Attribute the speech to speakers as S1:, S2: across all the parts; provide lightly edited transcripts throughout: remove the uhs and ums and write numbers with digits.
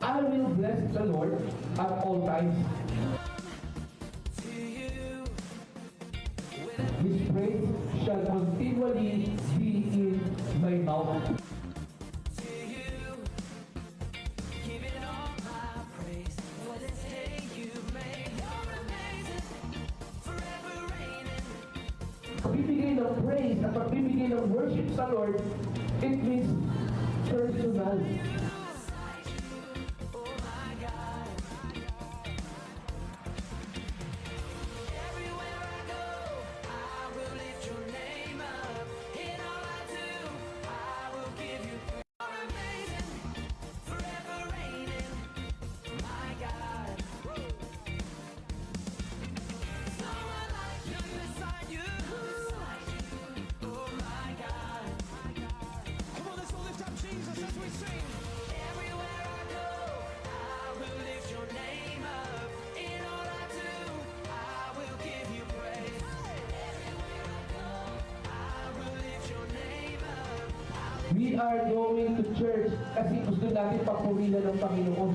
S1: I will bless the Lord at all times. His praise shall continually be in my mouth. Pagbibigay ng praise at pagbibigay ng worship sa Lord, it means personal. We are going to church kasi gusto natin papurihan ng Panginoon.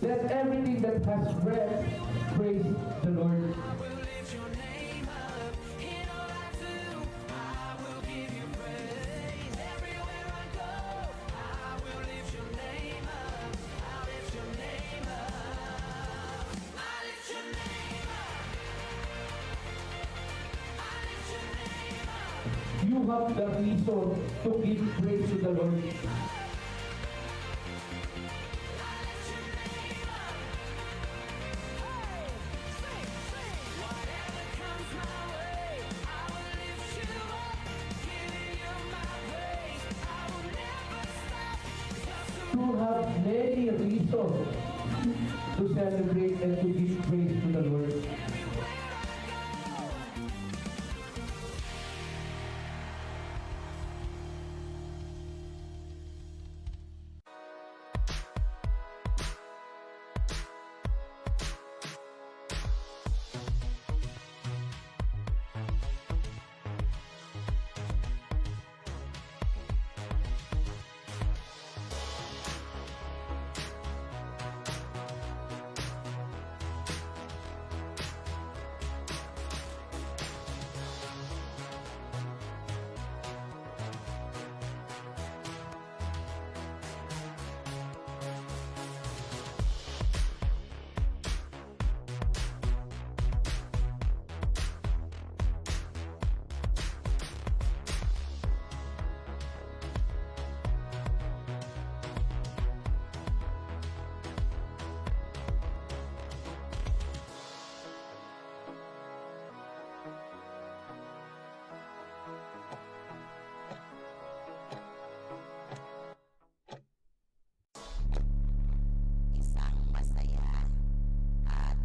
S1: Let everything that has breath praise the Lord. You have the reason to give praise to the Lord. You have many reasons to celebrate and to give praise to the Lord.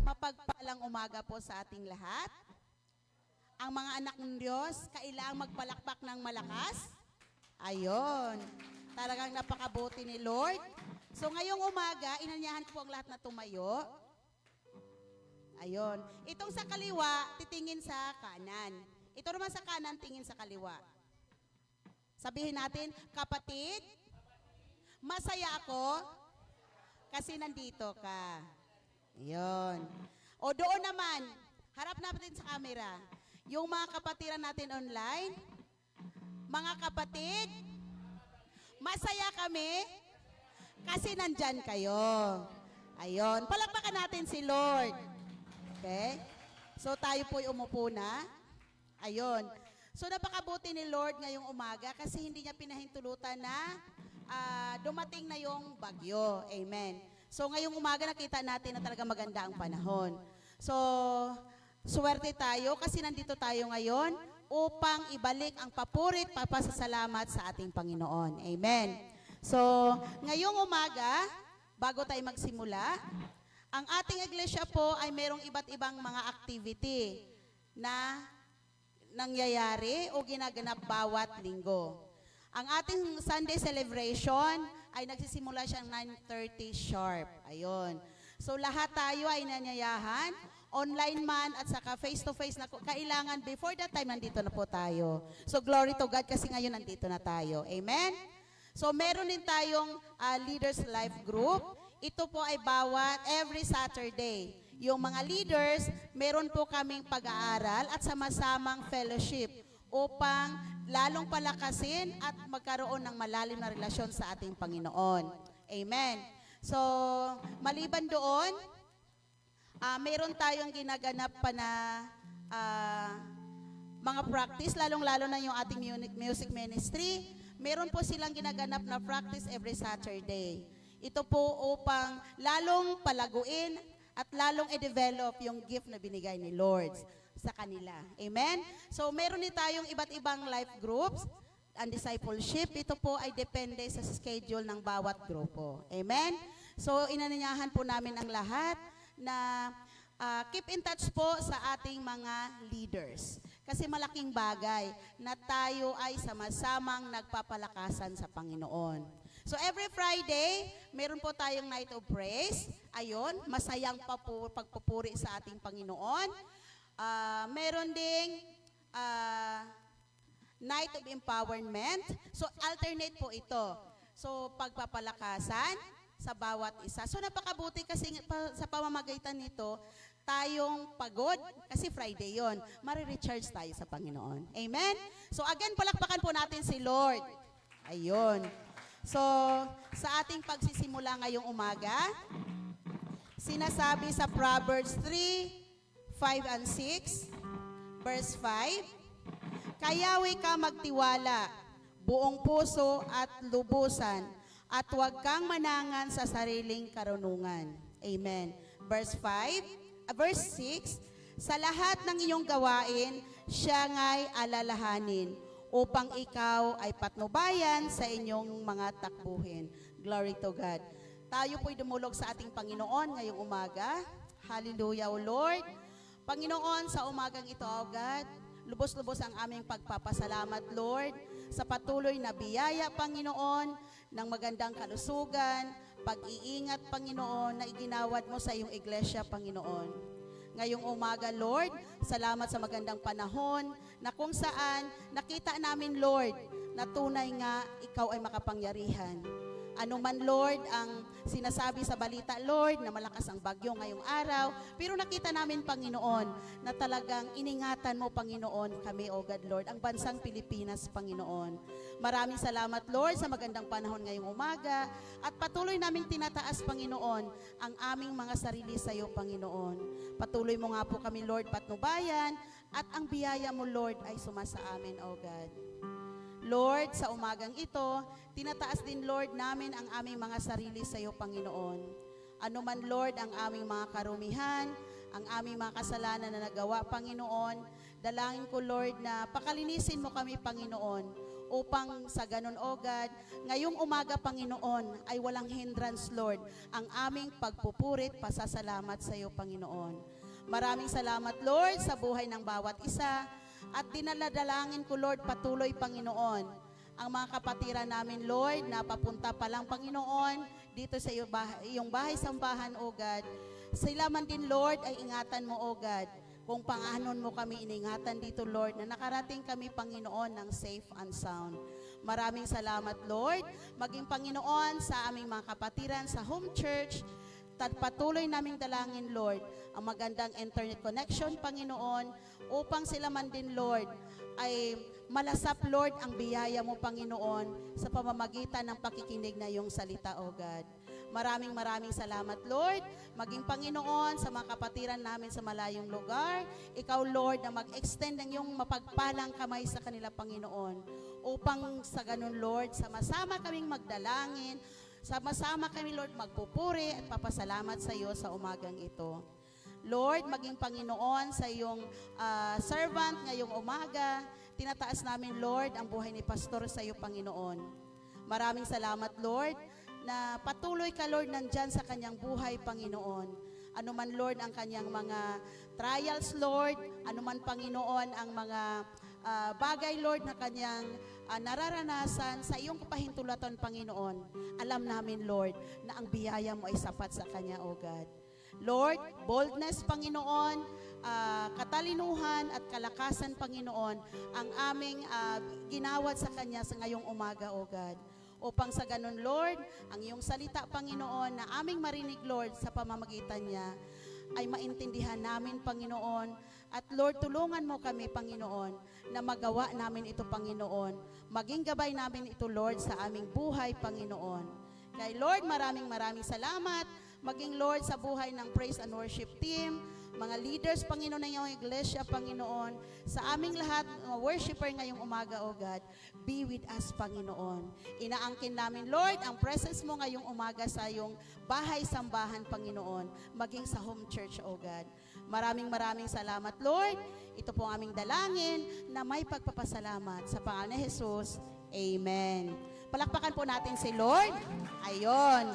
S2: Mapagpalang umaga po sa ating lahat. Ang mga anak ng Diyos, kailangang magpalakpak ng malakas. Ayun. Talagang napakabuti ni Lord. So ngayong umaga, inanyahan ko po ang lahat na tumayo. Ayun. Itong sa kaliwa, titingin sa kanan. Ito naman sa kanan, tingin sa kaliwa. Sabihin natin, kapatid, masaya ako kasi nandito ka. Yun. O doon naman, harap natin sa camera. Yung mga kapatiran natin online, mga kapatid, masaya kami kasi nandyan kayo. Ayun. Palakpakan natin si Lord. Okay? So tayo po'y umupo na. Ayun. So napakabuti ni Lord ngayong umaga kasi hindi niya pinahintulutan na dumating na yung bagyo. Amen. So ngayong umaga nakita natin na talaga maganda ang panahon. So swerte tayo kasi nandito tayo ngayon upang ibalik ang papurit, papasasalamat sa ating Panginoon. Amen. So, ngayong umaga, bago tayo magsimula, ang ating iglesia po ay merong iba't ibang mga activity na nangyayari o ginaganap bawat linggo. Ang ating Sunday celebration ay nagsisimula siyang 9:30 sharp. Ayun. So lahat tayo ay nanyayahan, online man at saka face-to-face na kailangan before that time nandito na po tayo. So glory to God kasi ngayon nandito na tayo. Amen? So meron din tayong Leaders Life Group. Ito po ay bawat every Saturday. Yung mga leaders, meron po kaming pag-aaral at sama-samang fellowship upang lalong palakasin at magkaroon ng malalim na relasyon sa ating Panginoon. Amen. So, maliban doon, meron tayong ginaganap pa na mga practice, lalong-lalo na yung ating music ministry. Meron po silang ginaganap na practice every Saturday. Ito po upang lalong palaguin at lalong i-develop yung gift na binigay ni Lord sa kanila. Amen? So, meron din tayong iba't ibang life groups and discipleship. Ito po ay depende sa schedule ng bawat grupo. Amen? So, inanyayahan po namin ang lahat na keep in touch po sa ating mga leaders. Kasi malaking bagay na tayo ay sama-samang nagpapalakasan sa Panginoon. So every Friday, meron po tayong Night of Praise. Ayun, masayang pagpupuri sa ating Panginoon. Meron ding Night of Empowerment. So alternate po ito. So pagpapalakasan sa bawat isa. So napakabuti kasi sa pamamagitan nito, tayong pagod, kasi Friday yon, marirecharge tayo sa Panginoon. Amen? So again, palakpakan po natin si Lord. Ayun. So, sa ating pagsisimula ngayong umaga, sinasabi sa Proverbs 3, 5 and 6, verse 5, kayawi ka magtiwala, buong puso at lubusan, at huwag kang manangan sa sariling karunungan. Amen. Verse 6, sa lahat ng iyong gawain, siya nga'y alalahanin, upang ikaw ay patnubayan sa inyong mga takbuhin. Glory to God. Tayo po'y dumulog sa ating Panginoon ngayong umaga. Hallelujah, O Lord. Panginoon, sa umagang ito, O God, lubos-lubos ang aming pagpapasalamat, Lord, sa patuloy na biyaya, Panginoon, ng magandang kalusugan, pag-iingat, Panginoon, na iginawad mo sa iyong iglesia, Panginoon. Ngayong umaga, Lord, salamat sa magandang panahon na kung saan nakita namin, Lord, na tunay nga ikaw ay makapangyarihan. Ano man, Lord, ang sinasabi sa balita, Lord, na malakas ang bagyo ngayong araw, pero nakita namin, Panginoon, na talagang iningatan mo, Panginoon, kami, O God, Lord, ang bansang Pilipinas, Panginoon. Maraming salamat, Lord, sa magandang panahon ngayong umaga, at patuloy naming tinataas, Panginoon, ang aming mga sarili sa iyo, Panginoon. Patuloy mo nga po kami, Lord, patnubayan, at ang biyaya mo, Lord, ay sumasa amin, O God. Lord, sa umagang ito, tinataas din, Lord, namin ang aming mga sarili sa iyo, Panginoon. Ano man, Lord, ang aming mga karumihan, ang aming mga kasalanan na nagawa, Panginoon, dalangin ko, Lord, na pakalinisin mo kami, Panginoon, upang sa ganun, O God, ngayong umaga, Panginoon, ay walang hindrance, Lord, ang aming pagpupurit, pasasalamat sa iyo, Panginoon. Maraming salamat, Lord, sa buhay ng bawat isa. At dinaladalangin ko, Lord, patuloy, Panginoon, ang mga kapatiran namin, Lord, na papunta pa lang, Panginoon, dito sa iyong bahay-sambahan, O God. Sila man din, Lord, ay ingatan mo, O God, kung pangaanon mo kami iningatan dito, Lord, na nakarating kami, Panginoon, ng safe and sound. Maraming salamat, Lord, maging Panginoon sa aming mga kapatiran sa home church. Patuloy naming dalangin, Lord, ang magandang internet connection, Panginoon, upang sila man din, Lord, ay malasap, Lord, ang biyaya mo, Panginoon, sa pamamagitan ng pakikinig na iyong salita, O God. Maraming salamat, Lord, maging Panginoon sa mga kapatiran namin sa malayong lugar. Ikaw, Lord, na mag-extend ng iyong mapagpalang kamay sa kanila, Panginoon, upang sa ganun, Lord, sama-sama kaming magdalangin, sama-sama kami, Lord, magpupuri at papasalamat sa iyo sa umagang ito. Lord, maging Panginoon sa iyong servant ngayong umaga, tinataas namin, Lord, ang buhay ni Pastor sa iyo, Panginoon. Maraming salamat, Lord, na patuloy ka, Lord, nandyan sa kanyang buhay, Panginoon. Ano man, Lord, ang kanyang mga trials, Lord, ano man, Panginoon, ang mga bagay, Lord, na kanyang nararanasan sa iyong kapahintulatan, Panginoon. Alam namin, Lord, na ang biyaya mo ay sapat sa kanya, O God. Lord, boldness, Panginoon, katalinuhan at kalakasan, Panginoon, ang aming ginawad sa kanya sa ngayong umaga, O God. Upang sa ganun, Lord, ang iyong salita, Panginoon, na aming marinig, Lord, sa pamamagitan niya, ay maintindihan namin, Panginoon. At Lord, tulungan mo kami, Panginoon, na magawa namin ito, Panginoon. Maging gabay namin ito, Lord, sa aming buhay, Panginoon. Kay Lord, maraming salamat. Maging, Lord, sa buhay ng Praise and Worship Team, mga leaders, Panginoon, ng iyong iglesia, Panginoon, sa aming lahat, mga worshiper ngayong umaga, O God, be with us, Panginoon. Inaangkin namin, Lord, ang presence mo ngayong umaga sa iyong bahay-sambahan, Panginoon, maging sa home church, O God. Maraming salamat, Lord. Ito po ang aming dalangin na may pagpapasalamat sa pangalan ni Jesus. Amen. Palakpakan po natin si Lord. Ayon.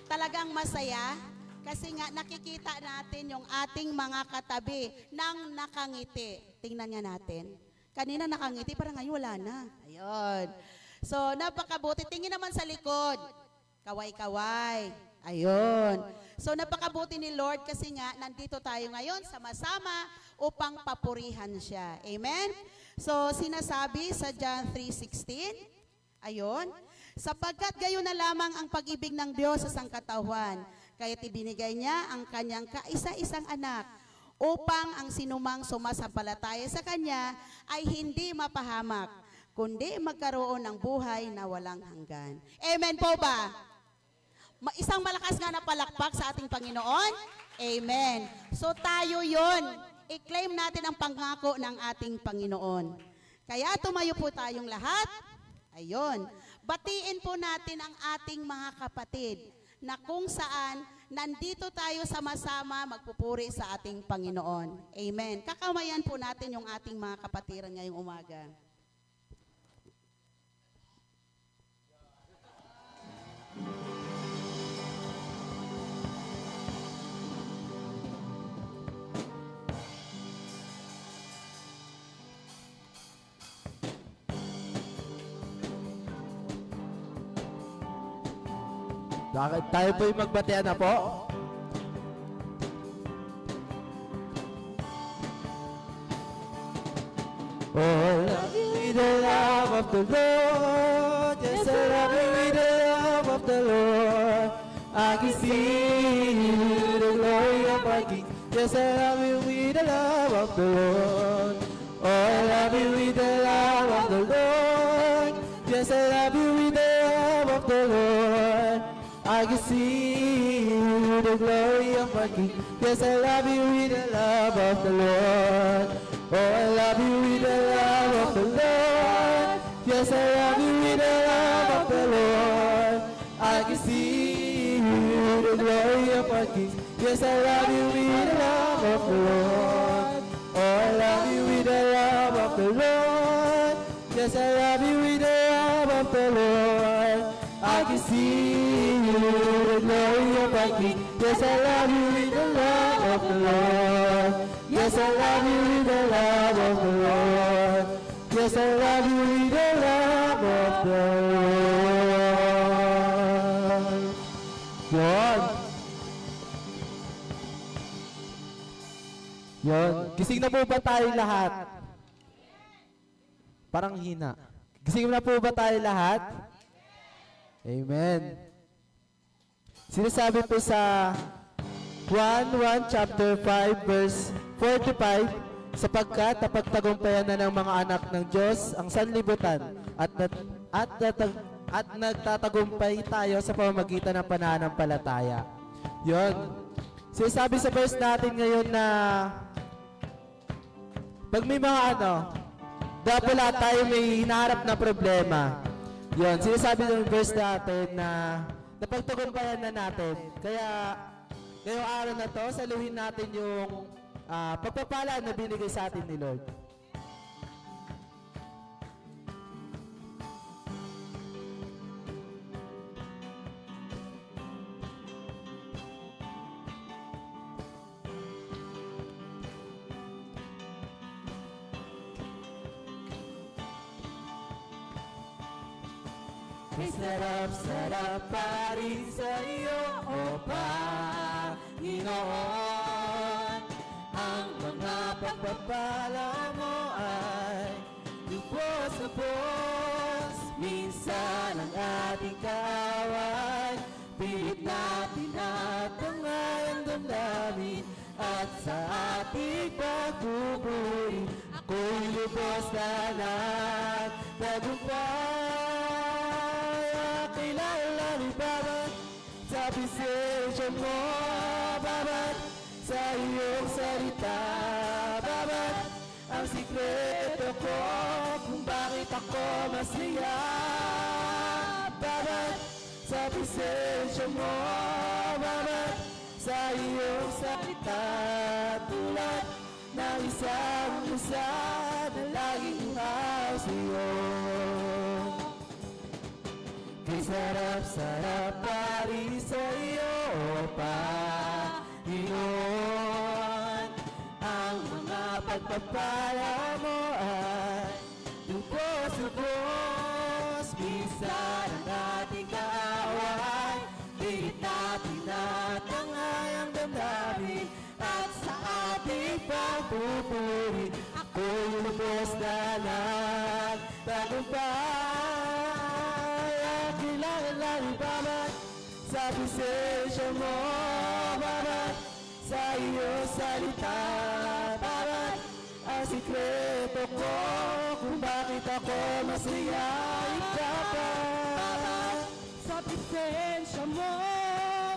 S2: Talagang masaya kasi nga nakikita natin yung ating mga katabi nang nakangiti. Tingnan nga natin. Kanina nakangiti, parang ngayon wala na. Ayun. So, napakabuti. Tingin naman sa likod. Kaway-kaway. Ayun. So, napakabuti ni Lord kasi nga nandito tayo ngayon sama-sama upang papurihan siya. Amen? So, sinasabi sa John 3:16, ayun, sapagkat gayon na lamang ang pag-ibig ng Diyos sa sangkatauhan, kaya't ibinigay niya ang kanyang kaisa-isang anak upang ang sinumang sumasampalataya sa kanya ay hindi mapahamak, kundi magkaroon ng buhay na walang hanggan. Amen po ba? Isang malakas nga na palakpak sa ating Panginoon. Amen. So tayo yon. I-claim natin ang pangako ng ating Panginoon. Kaya tumayo po tayong lahat. Ayun. Batiin po natin ang ating mga kapatid na kung saan nandito tayo sama-sama magpupuri sa ating Panginoon. Amen. Kakamayan po natin yung ating mga kapatiran ngayong umaga.
S3: Tayo po'y magbatean na po. Oh, I love you with the love of the Lord. Yes, I love you with the love of the Lord. I can see the glory of our King. Yes, I love you with the love of the Lord. Oh, I love you with the love of the Lord. Yes, I love you with the love of the Lord. I can see the glory of my King. Yes, I love you with the love of the Lord. Oh, I love you with the love of the Lord. Yes, I love you with the love of the Lord. I can see the glory of my King. Yes, I love you with the love of the Lord. Oh, I love you with the love of the Lord. Yes, I love you with the love of the Lord. I can see the glory of my King. Yes, I love you with the love of the Lord. Yes, I love you with the love of the Lord. Yes, I love you with the love of the Lord. Yon. Yon. Gising na po ba tayo lahat? Parang hina. Gising na po ba tayo lahat? Amen. Sinasabi po sa 1 chapter 5 verse 45, sapagkat napagtagumpayan na ng mga anak ng Diyos ang sanlibutan at nagtatagumpay tayo sa pamamagitan ng pananampalataya. Yon. Sinasabi sa verse natin ngayon na pag may mga dapat lahat tayo may hinaharap na problema. Yun, sinasabi ng verse natin na napagtagumpayan na natin. Kaya, ngayong araw na to, saluhin natin yung pagpapala na binigay sa atin ni Lord. Kay sarap-sarap pa rin sa iyo, O Panginoon. Ang mga pagpapala mo ay lubos-lubos. Minsan ang ating kaaway, pilit natin natangay ang damdamin. At sa ating pagpupuri, ako'y lubos na nagtagumpay. Kilala ni Babat sa presensya mo, Babat, sa iyong salita, Babat, ang sikreto ko kung bakit ako masaya, Babat, sa presensya mo, Babat, sa iyong salita, tulad ng isang musa na laging uhaw sa iyo. Kay sarap-sarap pa rin sa iyo, O Panginoon. Ang mga pagpapala mo ay lubos-lubos. Minsan ang ating kaaway, pilit natin natangay ang damdamin. At sa ating pagpupuri, ako'y lubos na nagtagumpay. Kilala ni Babat sa presensya mo, Babat, sa iyong salita, Babat, ang sikreto ko kung bakit ako masaya. Ikaw pa, Babat, sa presensya mo,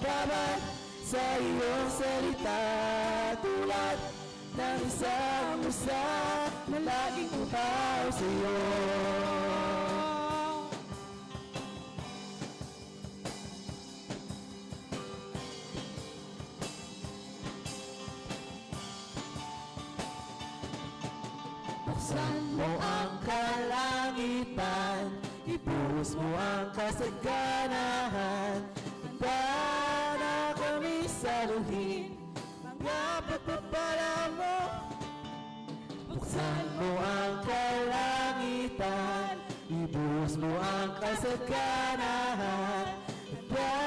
S3: Babat, sa iyong salita, tulad ng isang musa na laging uhaw sa iyo. Buksan mo ang kalangitan, ibuhos mo ang kasaganahan. Handa na kami saluhin mga pagpapala mo. Buksan mo ang kalangitan, ibuhos mo ang kasaganahan. Handa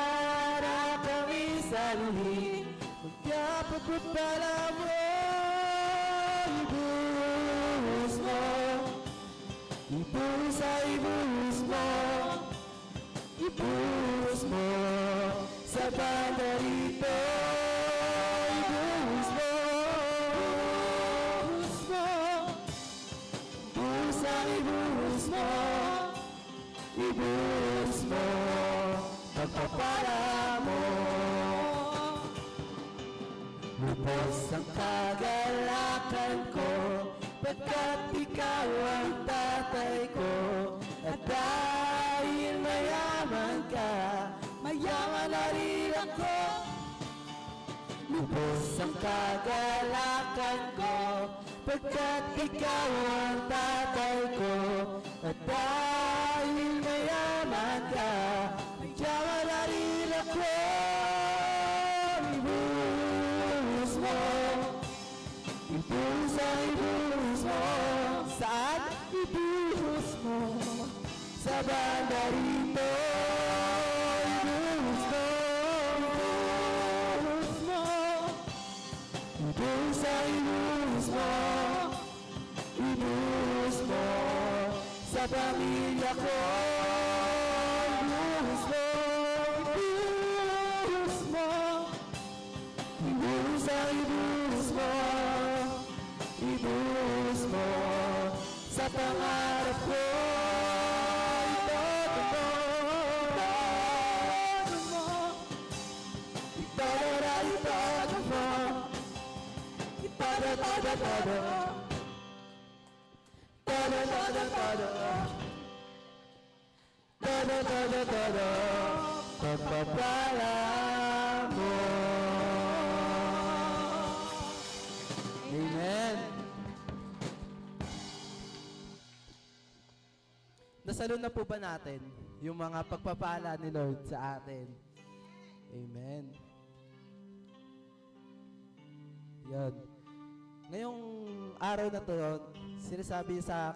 S3: na kami saluhin mga pagpapala mo. Ibuhos mo, ibuhos ay ibuhos mo, ibuhos mo sa banda rito. Ibuhos mo, ibuhos mo, ibuhos ang ibuhos mo, ibuhos mo, pagpapala mo. Lubos ang kagalakan ko, pagkat ikaw ang tatay ko. At dahil mayaman ka, mayaman na rin ako. Lubos ang kagalakan ko, pagkat ikaw ang tatay ko. At dahil mayaman ka, mayaman na rin ako. Ibuhos mo, ibuhos ang ibuhos mo. Saan? Ibuhos mo sa banda rito. Ibuhos mo, ibuhos mo, ibuhos ang ibuhos mo. Ibuhos mo sa pamilya ko. Ibuhos mo, ibuhos mo, ibuhos ang ibuhos mo. Ibuhos mo sa pangarap ko. Itodo mo, itodo mo, itodo na itodo mo, itodo, todo, todo, todo, todo, todo, todo, todo, todo, pagpapala mo. Amen. Nasalo na po ba natin yung mga pagpapala ni Lord sa atin? Amen. Yan. Ngayong araw na to, sinasabi sa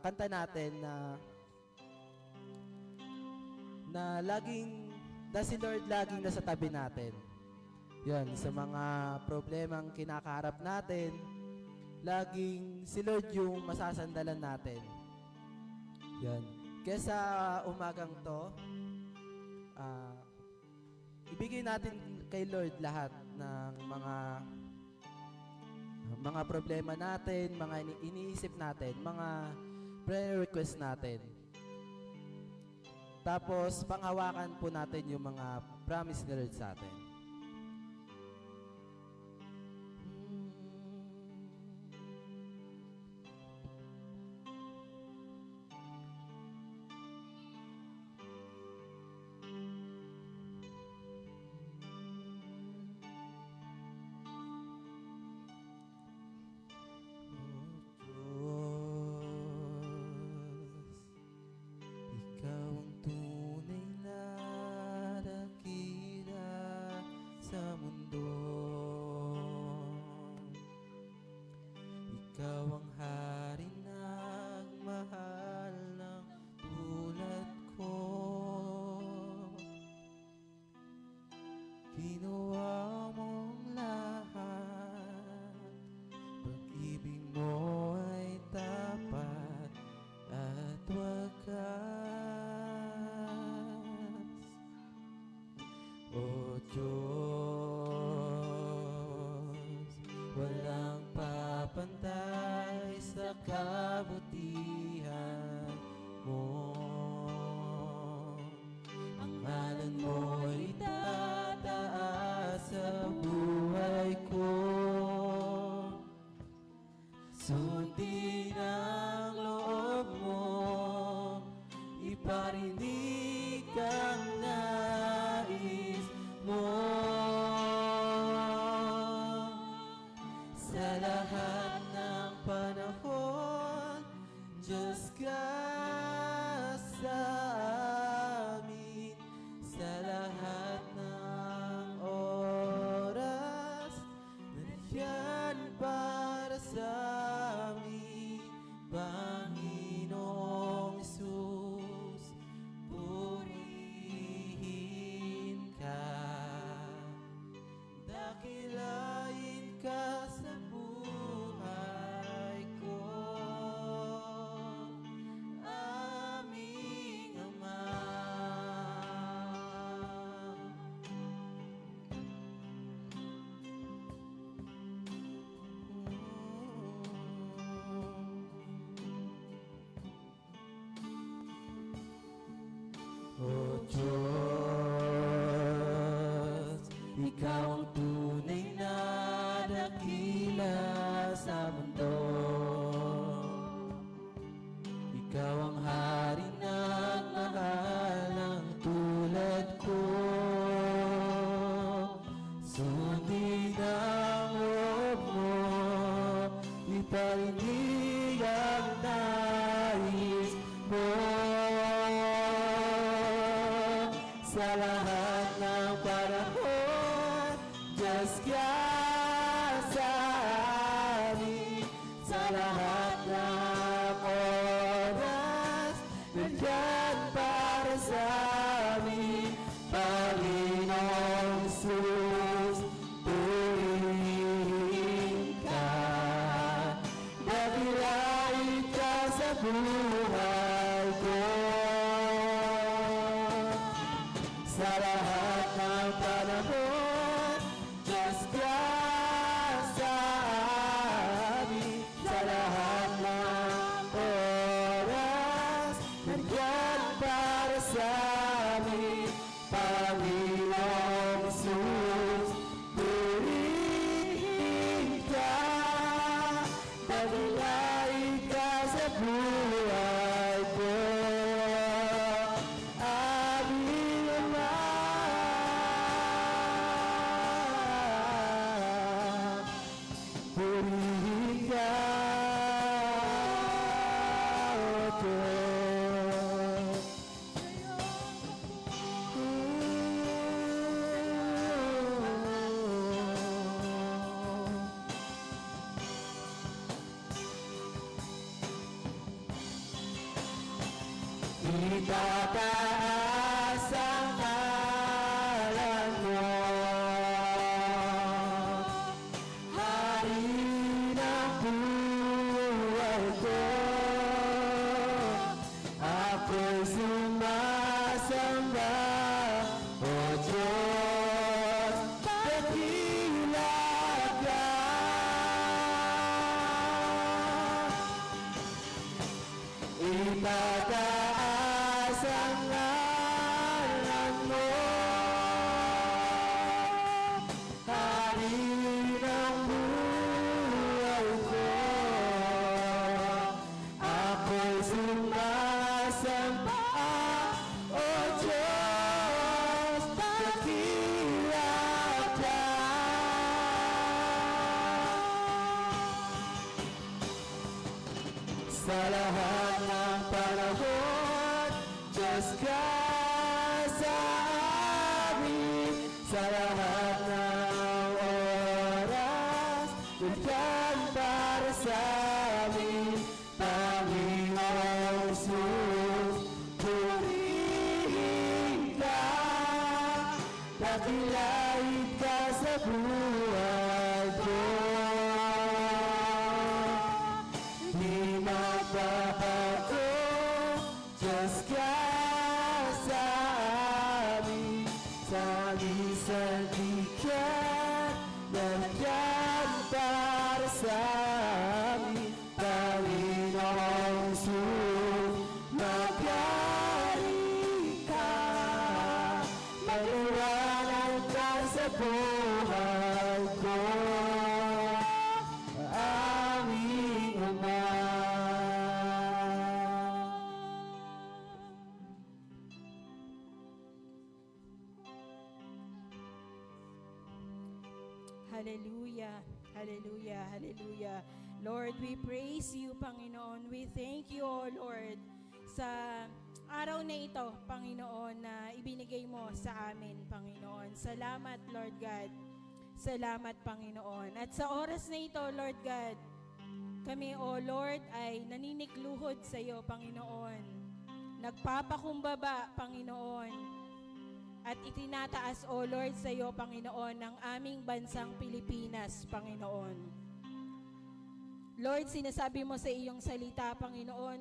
S3: kanta natin na na si Lord laging nasa tabi natin. Yan, sa mga problemang kinakaharap natin, laging si Lord yung masasandalan natin. Yan. Kaya sa umagang to, ibigay natin kay Lord lahat ng mga problema natin, mga iniisip natin, mga prayer request natin. Tapos, panghawakan po natin yung mga promise ni Lord sa atin. Ikaw ang tunay na dakila sa mundo. Ikaw ang hari nagmahal ng tulad ko. Ginawa mong lahat, pag-ibig mo ay tapat at wagas. O Diyos, walang papantay sa kabutihan mo. Ang ngalan mo'y itataas sa buhay ko. Sundin ang loob mo, iparinig ang nais mo. Sa lahat ng panahon, Diyos ka sa amin. Sa lahat ng oras, nandiyan para sa amin, Panginoong Hesus, purihin ka. Dakilain ka sa buhay ko, aming Ama. O Diyos, Ikaw ang tunay na dakila sa mundo. Ikaw ang hari nagmahal ng tulad ko. Sundin ang loob mo, iparinig ang nais mo. Sa lahat ng panahon, Diyos ka sa amin. Sa lahat ng oras, nandiyan para sa amin, Panginoong Hesus, purihin ka. Dakilain ka sa buhay ko. Sa lahat ng panahon, Diyos ka sa amin. Sa lahat ng oras, nandiyan para sa amin, Panginoong Hesus, purihin ka. Dakilain ka sa buhay ko, aming Ama. Purihin ka, O Diyos. Itataas Bahagi ng buhay ko, ako'y sumasamba, O Diyos, dakila ka. Sa lahat ng panahon, Diyos ka sa amin. Sa lahat ng oras, nandiyan para sa amin. Panginoong Jesus, purihin ka, dakilain ka sa buhay ko. Di magbabago, Diyos ka sa amin. Sa minsan di ka nandiyan para sa amin. Panginoong Jesus, magyari ka, maliwanag ka sa buhay ko. Aming Ama.
S4: Hallelujah, hallelujah, hallelujah. Lord, we praise you, Panginoon. We thank you, O Lord, sa araw na ito, Panginoon, na ibinigay mo sa amin, Panginoon. Salamat, Lord God. Salamat, Panginoon. At sa oras na ito, Lord God, kami, O Lord, ay naninikluhod sa iyo, Panginoon. Nagpapakumbaba, Panginoon. At itinataas, O Lord, sa iyo, Panginoon, ng aming bansang Pilipinas, Panginoon. Lord, sinasabi mo sa iyong salita, Panginoon,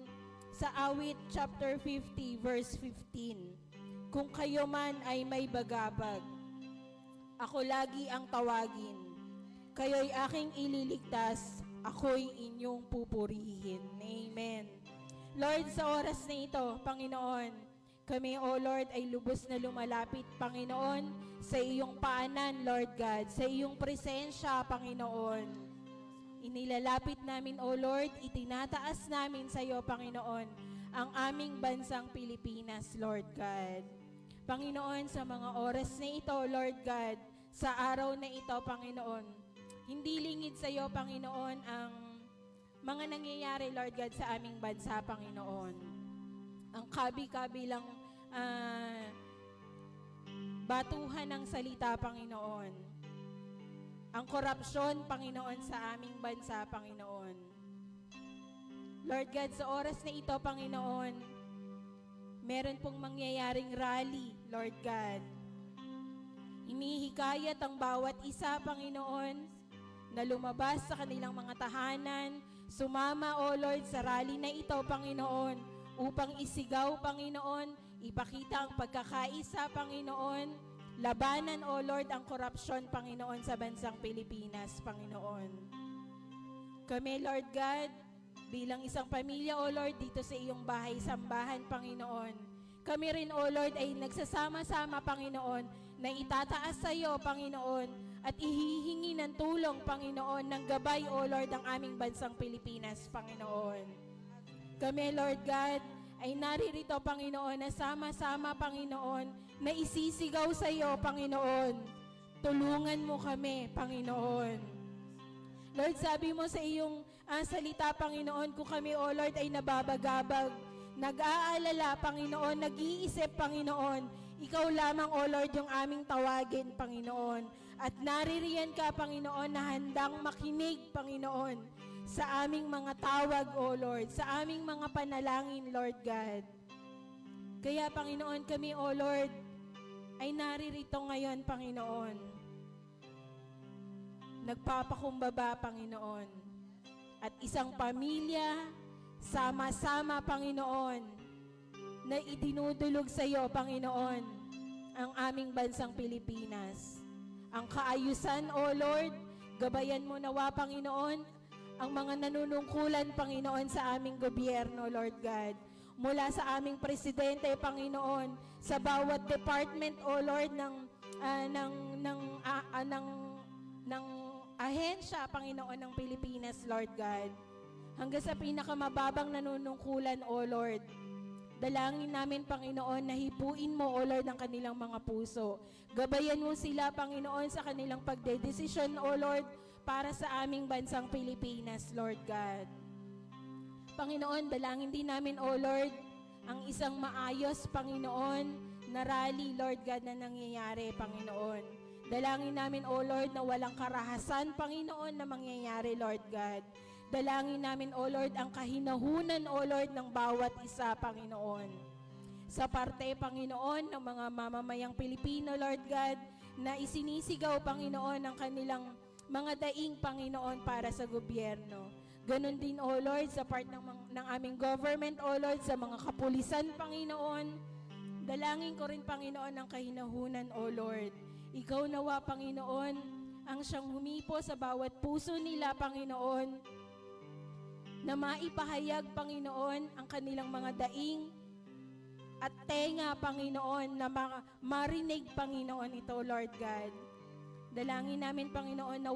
S4: sa Awit chapter 50, verse 15, kung kayo man ay may bagabag, ako lagi ang tawagin. Kayo'y aking ililigtas, ako'y inyong pupurihin. Amen. Lord, sa oras na ito, Panginoon, kami, O Lord, ay lubos na lumalapit, Panginoon, sa iyong paanan, Lord God, sa iyong presensya, Panginoon. Inilalapit namin, O Lord, itinataas namin sa iyo, Panginoon, ang aming bansang Pilipinas, Lord God. Panginoon, sa mga oras na ito, Lord God, sa araw na ito, Panginoon, hindi lingid sa iyo, Panginoon, ang mga nangyayari, Lord God, sa aming bansa, Panginoon. Ang kabi-kabilang batuhan ng salita, Panginoon. Ang korupsyon, Panginoon, sa aming bansa, Panginoon. Lord God, sa oras na ito, Panginoon, meron pong mangyayaring rally, Lord God. Inihikayat ang bawat isa, Panginoon, na lumabas sa kanilang mga tahanan, sumama, O Lord, sa rally na ito, Panginoon, upang isigaw, Panginoon, ipakita ang pagkakaisa, Panginoon, labanan, O Lord, ang korupsyon, Panginoon, sa bansang Pilipinas, Panginoon. Kami, Lord God, bilang isang pamilya, O Lord, dito sa iyong bahay-sambahan, Panginoon, kami rin, O Lord, ay nagsasama-sama, Panginoon, na itataas sa iyo, Panginoon, at ihihingi ng tulong, Panginoon, ng gabay, O Lord, ang aming bansang Pilipinas, Panginoon. Kami, Lord God, ay naririto, Panginoon, na sama-sama, Panginoon, na isisigaw sa iyo, Panginoon. Tulungan mo kami, Panginoon. Lord, sabi mo sa iyong salita, Panginoon, kung kami, O Lord, ay nababagabag, nag-aalala, Panginoon, nag-iisip, Panginoon, ikaw lamang, O Lord, yung aming tawagin, Panginoon. At naririyan ka, Panginoon, na handang makinig, Panginoon, sa aming mga tawag, O Lord, sa aming mga panalangin, Lord God. Kaya, Panginoon, kami, O Lord, ay naririto ngayon, Panginoon. Nagpapakumbaba, Panginoon. At isang pamilya, sama-sama, Panginoon, na idinudulog sa iyo, Panginoon, ang aming bansang Pilipinas. Ang kaayusan, O Lord, gabayan mo nawa, Panginoon, ang mga nanunungkulan, Panginoon, sa aming gobyerno, Lord God. Mula sa aming presidente, Panginoon, sa bawat department, O Lord, ng ng ahensya, Panginoon, ng Pilipinas, Lord God. Hanggang sa pinakamababang nanunungkulan, O Lord. Dalangin namin, Panginoon, na hipuin mo, O Lord, ang kanilang mga puso. Gabayan mo sila, Panginoon, sa kanilang pagdedesisyon, O Lord, para sa aming bansang Pilipinas, Lord God. Panginoon, dalangin din namin, O Lord, ang isang maayos, Panginoon, na rally, Lord God, na nangyayari, Panginoon. Dalangin namin, O Lord, na walang karahasan, Panginoon, na mangyayari, Lord God. Dalangin namin, O Lord, ang kahinahunan, O Lord, ng bawat isa, Panginoon. Sa parte, Panginoon, ng mga mamamayang Pilipino, Lord God, na isinisigaw, Panginoon, ang kanilang mga daing, Panginoon, para sa gobyerno. Ganon din, O Lord, sa part ng aming government, O Lord, sa mga kapulisan, Panginoon. Dalangin ko rin, Panginoon, ang kahinahunan, O Lord. Ikaw nawa, Panginoon, ang siyang humipo sa bawat puso nila, Panginoon, na maipahayag, Panginoon, ang kanilang mga daing at tenga, Panginoon, na marinig, Panginoon, ito, Lord God. Dalangin namin, Panginoon, na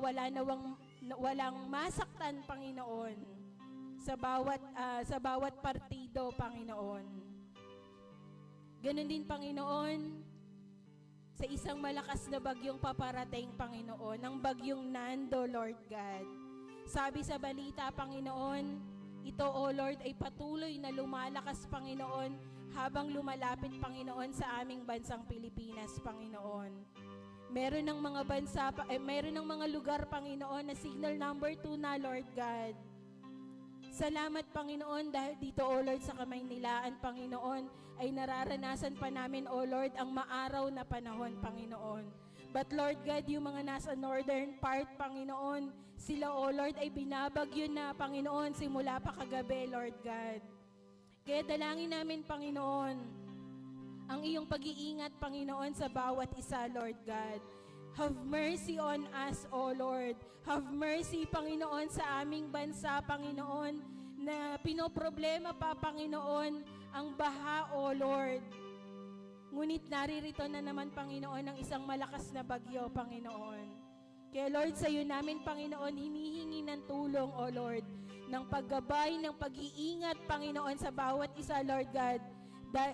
S4: walang masaktan, Panginoon, sa bawat partido, Panginoon. Ganon din, Panginoon, sa isang malakas na bagyong paparating, Panginoon, ang bagyong Nando, Lord God. Sabi sa balita, Panginoon, ito, O Lord, ay patuloy na lumalakas, Panginoon, habang lumalapit, Panginoon, sa aming bansang Pilipinas, Panginoon. Meron ng mga lugar, Panginoon, na signal number 2 na, Lord God. Salamat, Panginoon, dahil dito, O Lord, sa Kamaynilaan, Panginoon, ay nararanasan pa namin, O Lord, ang maaraw na panahon, Panginoon. But Lord God, yung mga nasa northern part, Panginoon, sila, O Lord, ay binabagyo na, Panginoon, simula pa kagabi, Lord God. Kaya dalangin namin, Panginoon, ang iyong pag-iingat, Panginoon, sa bawat isa, Lord God. Have mercy on us, O Lord. Have mercy, Panginoon, sa aming bansa, Panginoon, na pinoproblema pa, Panginoon, ang baha, O Lord. Ngunit naririto na naman, Panginoon, ang isang malakas na bagyo, Panginoon. Kaya Lord, sa iyo namin, Panginoon, hinihingi ng tulong, O Lord, ng paggabay, ng pag-iingat, Panginoon, sa bawat isa, Lord God,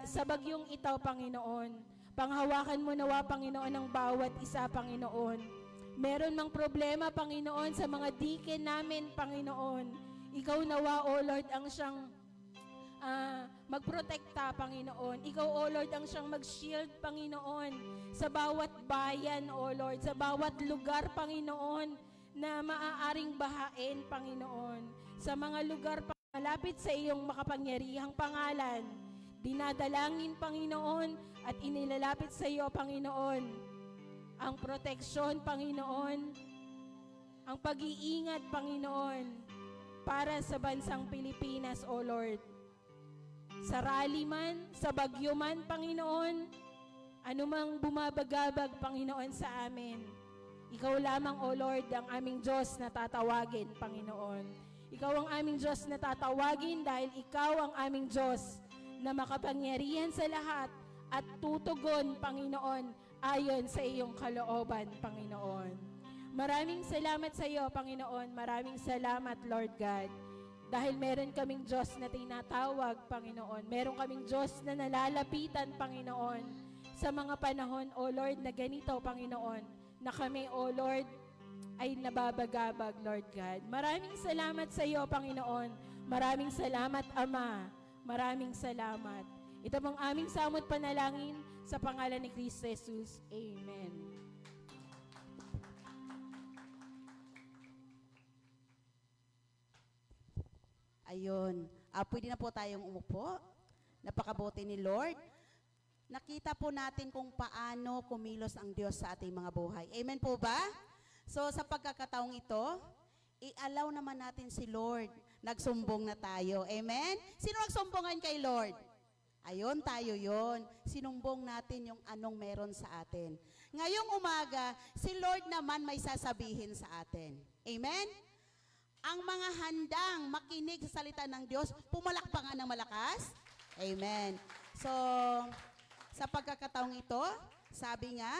S4: sa bagyong ito, Panginoon. Panghawakan mo nawa, Panginoon, ng bawat isa, Panginoon. Meron mang problema, Panginoon, sa mga diken namin, Panginoon. Ikaw nawa, O Lord, ang siyang magprotekta, Panginoon. Ikaw, O Lord, ang siyang mag-shield, Panginoon, sa bawat bayan, O Lord, sa bawat lugar, Panginoon, na maaaring bahain, Panginoon. Sa mga lugar malapit sa iyong makapangyarihang pangalan, dinadalangin, Panginoon, at inilalapit sa iyo, Panginoon, ang proteksyon, Panginoon, ang pag-iingat, Panginoon, para sa bansang Pilipinas, O Lord. Sa rally man, sa bagyo man, Panginoon, anumang bumabagabag, Panginoon, sa amin, ikaw lamang, O Lord, ang aming Diyos na tatawagin, Panginoon. Ikaw ang aming Diyos na tatawagin dahil ikaw ang aming Diyos na makapangyarihan sa lahat at tutugon, Panginoon, ayon sa iyong kalooban, Panginoon. Maraming salamat sa iyo, Panginoon. Maraming salamat, Lord God. Dahil meron kaming Diyos na tinatawag, Panginoon. Meron kaming Diyos na nalalapitan, Panginoon, sa mga panahon, O Lord, na ganito, Panginoon, na kami, O Lord, ay nababagabag, Lord God. Maraming salamat sa iyo, Panginoon. Maraming salamat, Ama. Maraming salamat. Ito pong aming samot panalangin sa pangalan ni Kristo Jesus. Amen.
S2: Ayun. Pwede na po tayong umupo. Napakabuti ni Lord. Nakita po natin kung paano kumilos ang Diyos sa ating mga buhay. Amen po ba? So sa pagkakataong ito, i-allow naman natin si Lord. Nagsumbong na tayo. Amen? Sino nagsumbongan kay Lord? Ayun, tayo yon. Sinumbong natin yung anong meron sa atin. Ngayong umaga, si Lord naman may sasabihin sa atin. Amen? Ang mga handang makinig sa salita ng Diyos, pumalakpakan ng malakas. Amen. So, sa pagkakataong ito, sabi nga,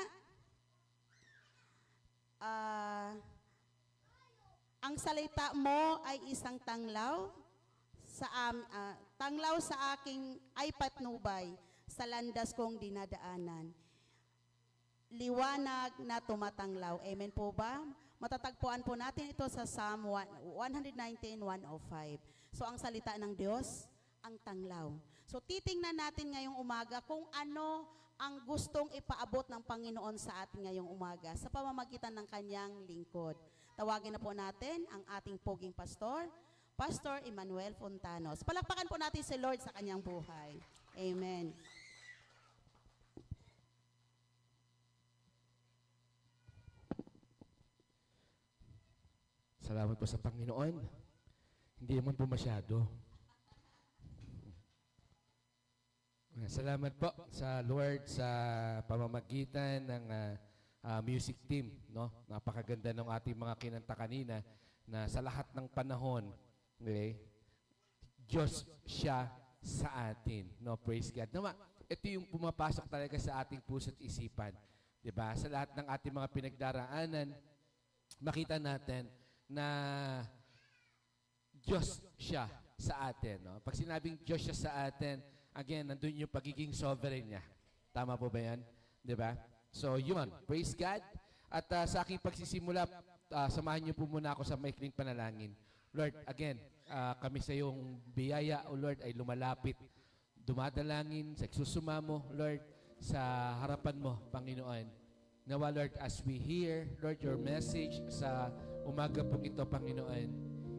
S2: Ang salita mo ay isang tanglaw sa aking ay patnubay sa landas kong dinadaanan. Liwanag na tumatanglaw. Amen po ba? Matatagpuan po natin ito sa Psalm 119:105. So ang salita ng Diyos, ang tanglaw. So titingnan natin ngayong umaga kung ano ang gustong ipaabot ng Panginoon sa atin ngayong umaga sa pamamagitan ng kanyang lingkod. Tawagin na po natin ang ating poging pastor, Pastor Emmanuel Fontanos. Palakpakan po natin si Lord sa kanyang buhay. Amen.
S5: Salamat po sa Panginoon. Hindi naman po masyado. Salamat po sa Lord sa pamamagitan ng music team. No? Napakaganda ng ating mga kinanta kanina na sa lahat ng panahon, okay, Diyos siya sa atin. No? Praise God. Naman, ito yung pumapasok talaga sa ating puso at isipan. Diba? Sa lahat ng ating mga pinagdaraanan, makita natin na Diyos siya sa atin. No? Pag sinabing Diyos siya sa atin, again, nandun yung pagiging sovereign niya. Tama po ba yan? Diba? So, yun. Praise God. At sa aking pagsisimula, samahan niyo po muna ako sa maikling panalangin. Lord, again, kami sa iyong biyaya, O Lord, ay lumalapit. Dumadalangin, sa mo, Lord, sa harapan mo, Panginoon. Nawa, Lord, as we hear, Lord, your message sa umaga pong ito, Panginoon,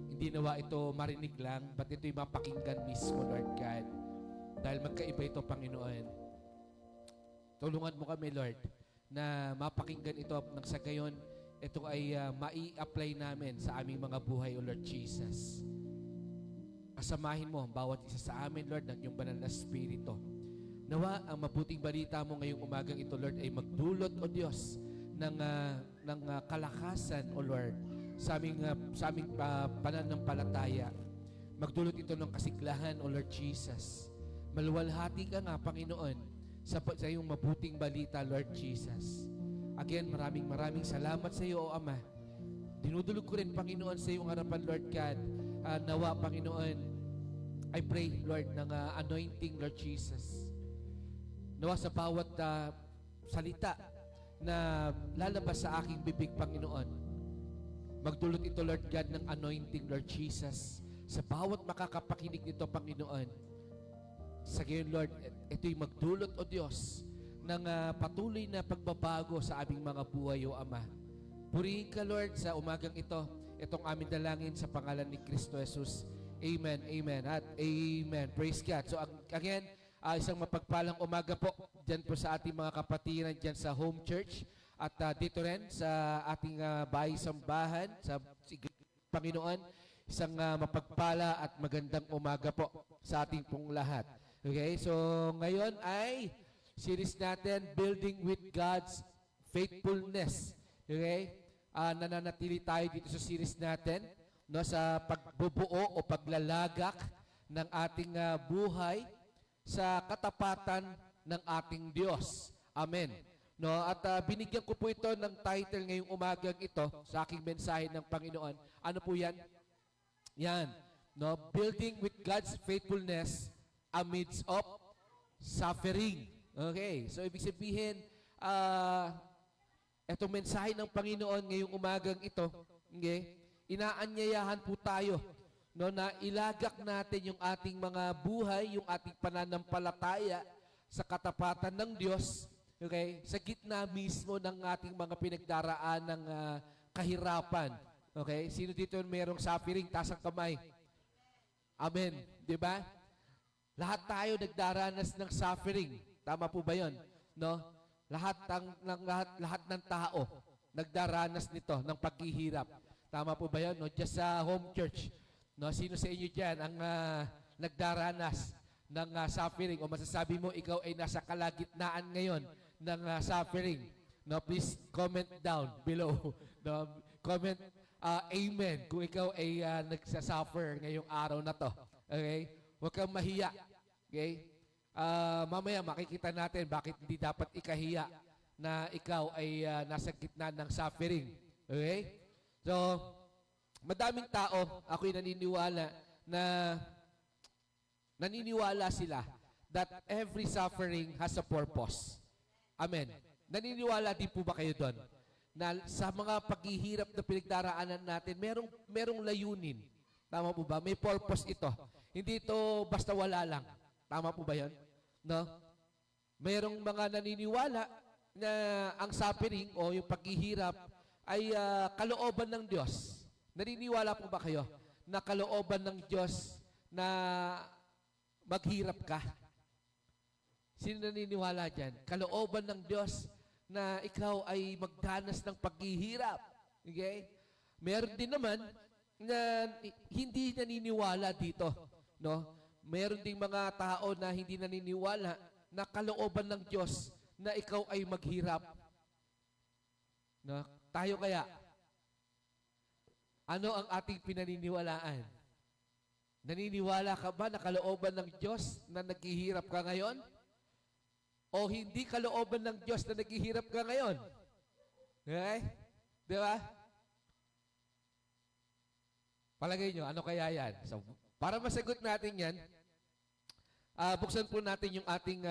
S5: hindi nawa ito marinig lang, but ito'y mapakinggan mismo, Lord God. Dahil magkaiba ito, Panginoon. Tulungan mo kami, Lord, na mapakinggan ito nang sa gayon, ito ay mai-apply namin sa aming mga buhay, O Lord Jesus. Kasamahin mo ang bawat isa sa amin, Lord, ng iyong banal na Espiritu. Nawa, ang mabuting balita mo ngayong umagang ito, Lord, ay magdulot, O Diyos, ng kalakasan, O Lord, sa aming pananampalataya. Magdulot ito ng kasiglahan, O Lord Jesus. Maluwalhati ka nga, Panginoon, sa iyong mabuting balita, Lord Jesus. Again, maraming salamat sa iyo, O Ama. Dinudulog ko rin, Panginoon, sa iyong harapan, Lord God. Nawa, Panginoon, I pray, Lord, ng anointing, Lord Jesus. Nawa sa bawat salita na lalabas sa aking bibig, Panginoon. Magdulot ito, Lord God, ng anointing, Lord Jesus. Sa bawat makakapakinig nito, Panginoon. Sa gayon, Lord, ito'y magdulot, O Diyos, ng patuloy na pagbabago sa aming mga buhay, O Ama. Purihin ka, Lord, sa umagang ito. Itong aming dalangin sa pangalan ni Kristo Jesus. Amen, amen, at amen. Praise God. So again, isang mapagpalang umaga po dyan po sa ating mga kapatiran dyan sa home church at dito rin sa ating bahay-sambahan sa Panginoon. Isang mapagpala at magandang umaga po sa ating pong lahat. Okay, so ngayon ay series natin, Building with God's Faithfulness. Okay, nananatili tayo dito sa series natin, no, sa pagbubuo o paglalagak ng ating buhay sa katapatan ng ating Diyos. Amen. No, at binigyan ko po ito ng title ngayong umagang ito sa aking mensahe ng Panginoon. Ano po yan? Yan. No, Building with God's Faithfulness amidst of suffering. Okay. So, ibig sabihin, itong mensahe ng Panginoon ngayong umagang ito, okay, inaanyayahan po tayo, no, na ilagak natin yung ating mga buhay, yung ating pananampalataya sa katapatan ng Diyos, okay, sa gitna mismo ng ating mga pinagdaraan ng kahirapan. Okay? Sino dito merong suffering? Taas ang kamay. Amen. Di ba? Lahat tayo nagdaranas ng suffering. Tama po ba yun? No? Lahat ng tao nagdaranas nito ng paghihirap. Tama po ba yun? No? Just sa home church. No? Sino sa inyo dyan ang nagdaranas ng suffering? O masasabi mo, ikaw ay nasa kalagitnaan ngayon ng suffering. No? Please comment down below. No? Comment amen kung ikaw ay nagsasuffer ngayong araw na to. Okay? Huwag kang mahiya. Okay? Mamaya makikita natin bakit hindi dapat ikahiya na ikaw ay nasa gitna ng suffering. Okay? So, madaming tao, ako'y naniniwala sila that every suffering has a purpose. Amen. Naniniwala din po ba kayo doon? Na sa mga paghihirap na pinagdaraanan natin, merong layunin. Tama po ba? May purpose ito. Hindi ito basta wala lang. Tama po ba yun? No? Merong mga naniniwala na ang suffering o yung paghihirap ay kalooban ng Diyos. Naniniwala po ba kayo na kalooban ng Diyos na maghirap ka? Sino naniniwala dyan? Kalooban ng Diyos na ikaw ay magdanas ng paghihirap. Okay? Meron din naman na hindi naniniwala dito. No? Meron ding mga tao na hindi naniniwala na kalooban ng Diyos na ikaw ay maghirap. No? Tayo kaya, ano ang ating pinaniniwalaan? Naniniwala ka ba na kalooban ng Diyos na naghihirap ka ngayon? O hindi kalooban ng Diyos na naghihirap ka ngayon? Okay? Di ba? Palagay nyo, ano kaya yan? So, para masagot natin yan, buksan po natin yung ating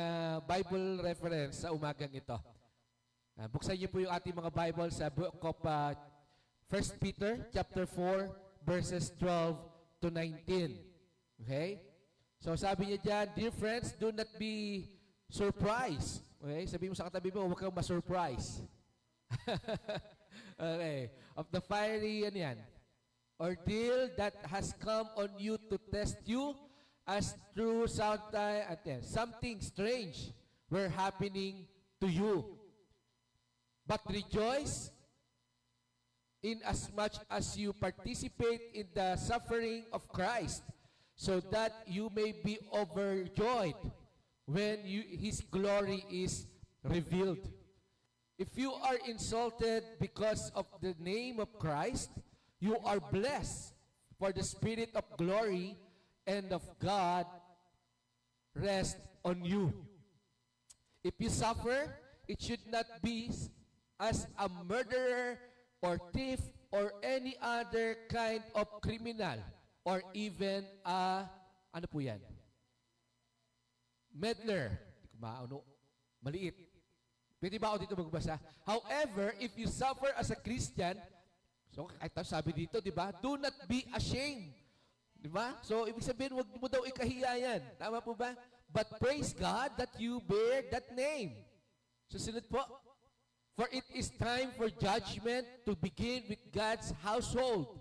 S5: Bible reference sa umagang ito. Buksan niyo po yung ating mga Bible sa book of 1 Peter chapter 4 verses 12 to 19. Okay? So sabi niya dyan, dear friends, do not be surprised. Okay? Sabi mo sa katabi mo, huwag kang ma-surprise. Okay. Of the fiery, ordeal that has come on you to test you as through something strange were happening to you. But rejoice in as much as you participate in the suffering of Christ, so that you may be overjoyed when His glory is revealed. If you are insulted because of the name of Christ, you are blessed, for the Spirit of glory and of God rest on you. If you suffer, it should not be as a murderer or thief or any other kind of criminal or even ano po yan? Meddler. Hindi ko maano. Maliit. Pwede ba ako dito magbasa? However, if you suffer as a Christian, so ito sabi dito, di ba? Do not be ashamed. Di ba? So, ibig sabihin, huwag mo daw ikahiya yan. Tama po ba? But praise God that you bear that name. Susunod po. For it is time for judgment to begin with God's household.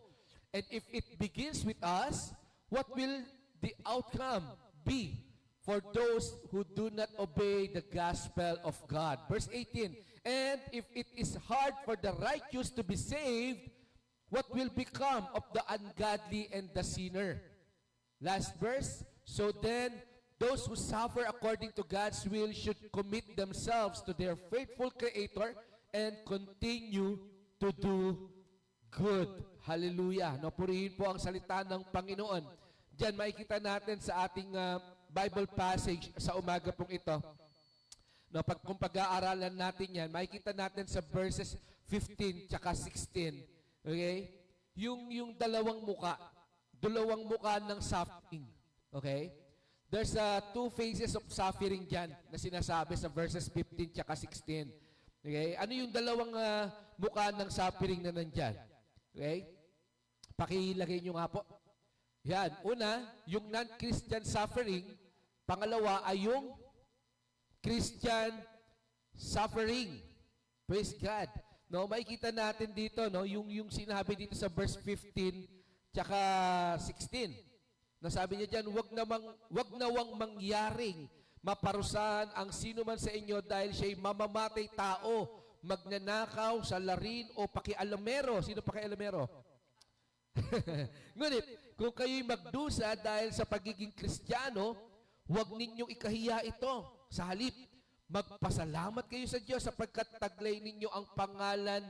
S5: And if it begins with us, what will the outcome be for those who do not obey the gospel of God? Verse 18, and if it is hard for the righteous to be saved, what will become of the ungodly and the sinner? Last verse, so then those who suffer according to God's will should commit themselves to their faithful Creator and continue to do good. Hallelujah. No, purihin po ang salita ng Panginoon. Diyan makikita natin sa ating Bible passage sa umaga pong ito. No, kung pag-aaralan natin yan, makikita natin sa verses 15 tsaka 16. Okay? Yung dalawang muka ng suffering. Okay? There's two phases of suffering dyan na sinasabi sa verses 15 tsaka 16. Okay? Ano yung dalawang mukha ng suffering na nandyan? Okay? Pakilagay nyo nga po. Yan. Una, yung non-Christian suffering. Pangalawa ay yung Christian suffering. Praise God. No, makikita natin dito, no, yung sinabi dito sa verse 15 tsaka 16. Nasabi niya diyan, wag nawang mangyaring maparusahan ang sino man sa inyo dahil siya'y mamamatay tao, magnanakaw, salarin o pakialamero. Sino pakialamero? Ngunit, kung kayo'y magdusa dahil sa pagiging Kristiyano, huwag ninyong ikahiya ito. Sa halip, magpasalamat kayo sa Diyos sapagkat taglay ninyo ang pangalan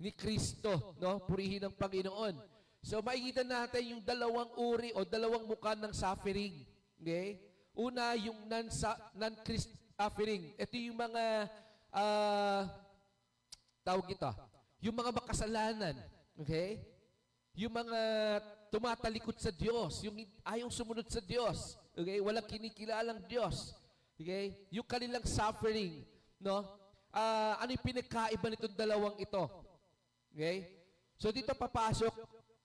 S5: ni Kristo. No? Purihin ang Panginoon. So, makikita natin yung dalawang uri o dalawang mukha ng suffering. Okay? Una, yung non-Christ suffering. Ito yung mga, tawag ito, yung mga makasalanan. Okay? yung mga tumatalikod sa Diyos, yung ayaw sumunod sa Diyos, okay? Walang kinikilalang Diyos, okay? Yung kanilang suffering, no? Ano yung pinagkaiba nitong dalawang ito? Okay? So dito papasok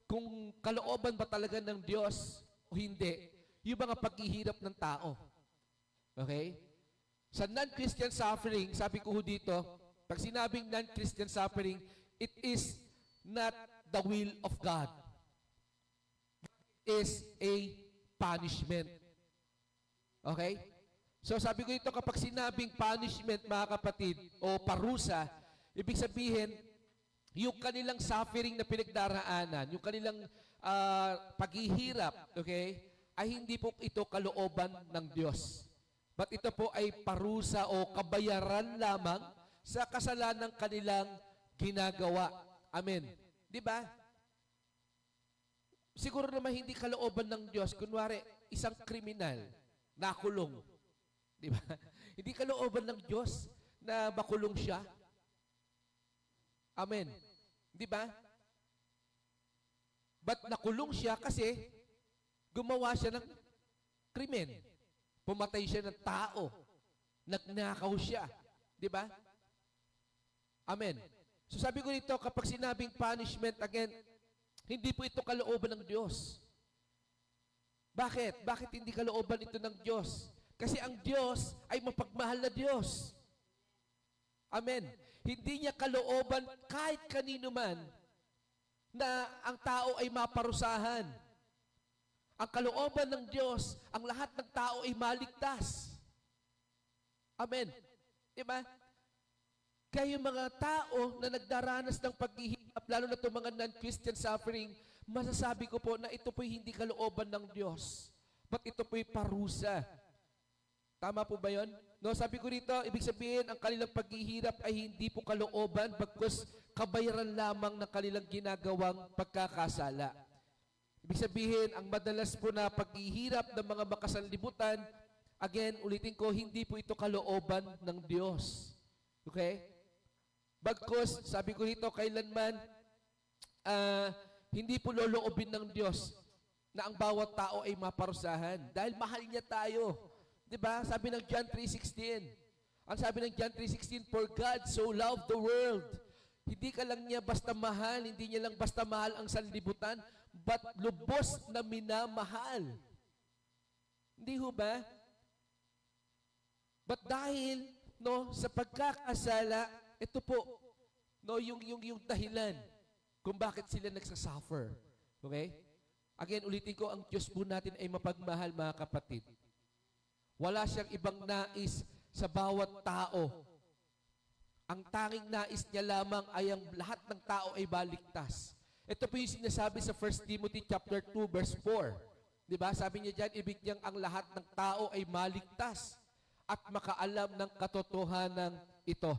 S5: kung kalooban ba talaga ng Diyos o hindi, yung mga paghihirap ng tao. Okay? Sa non-Christian suffering, sabi ko ho dito, pag sinabing non-Christian suffering, it is not the will of God. It is a punishment. Okay? So sabi ko ito, kapag sinabing punishment, mga kapatid, o parusa, ibig sabihin, yung kanilang suffering na pinagdaraanan, yung kanilang paghihirap, okay, ay hindi po ito kalooban ng Diyos. But ito po ay parusa o kabayaran lamang sa kasalanan kanilang ginagawa. Amen. Di ba? Siguro naman hindi kalooban ng Diyos. Kunwari, isang kriminal, nakulong. Di ba? Hindi kalooban ng Diyos na makulong siya. Amen. Di ba? But nakulong siya kasi gumawa siya ng krimen. Pumatay siya ng tao. Nagnakaw siya. Di ba? Amen. So sabi ko nito, kapag sinabing punishment, again, hindi po ito kalooban ng Diyos. Bakit? Bakit hindi kalooban ito ng Diyos? Kasi ang Diyos ay mapagmahal na Diyos. Amen. Hindi niya kalooban kahit kanino man na ang tao ay maparusahan. Ang kalooban ng Diyos, ang lahat ng tao ay maligtas. Amen. Diba? Kaya yung mga tao na nagdaranas ng paghihirap, lalo na itong mga non-Christian suffering, masasabi ko po na ito po'y hindi kalooban ng Diyos. But ito po'y parusa. Tama po ba yun? No, sabi ko rito, ibig sabihin, ang kanilang paghihirap ay hindi po kalooban, bagkus kabayaran lamang ng kanilang ginagawang pagkakasala. Ibig sabihin, ang madalas po na paghihirap ng mga makasanlibutan, again, ulitin ko, hindi po ito kalooban ng Diyos. Okay? Bagkus, sabi ko rito, kailanman, hindi po loloobin ng Diyos na ang bawat tao ay maparusahan. Dahil mahal niya tayo. Diba? Sabi ng John 3:16. Ang sabi ng John 3:16, for God so loved the world. Hindi ka lang niya basta mahal, hindi niya lang basta mahal ang sanlibutan, but lubos na minamahal. Hindi ho ba? But dahil no sa pagkakasala, ito po no yung dahilan kung bakit sila nagsasuffer. Okay? Again, ulitin ko, ang Diyos po natin ay mapagmahal, mga kapatid. Wala siyang ibang nais sa bawat tao. Ang tanging nais niya lamang ay ang lahat ng tao ay baligtas. Ito po yung sinasabi sa 1 Timothy chapter 2 verse 4. 'Di ba? Sabi niya diyan, ibig niyang ang lahat ng tao ay maligtas at makaalam ng katotohanan ito.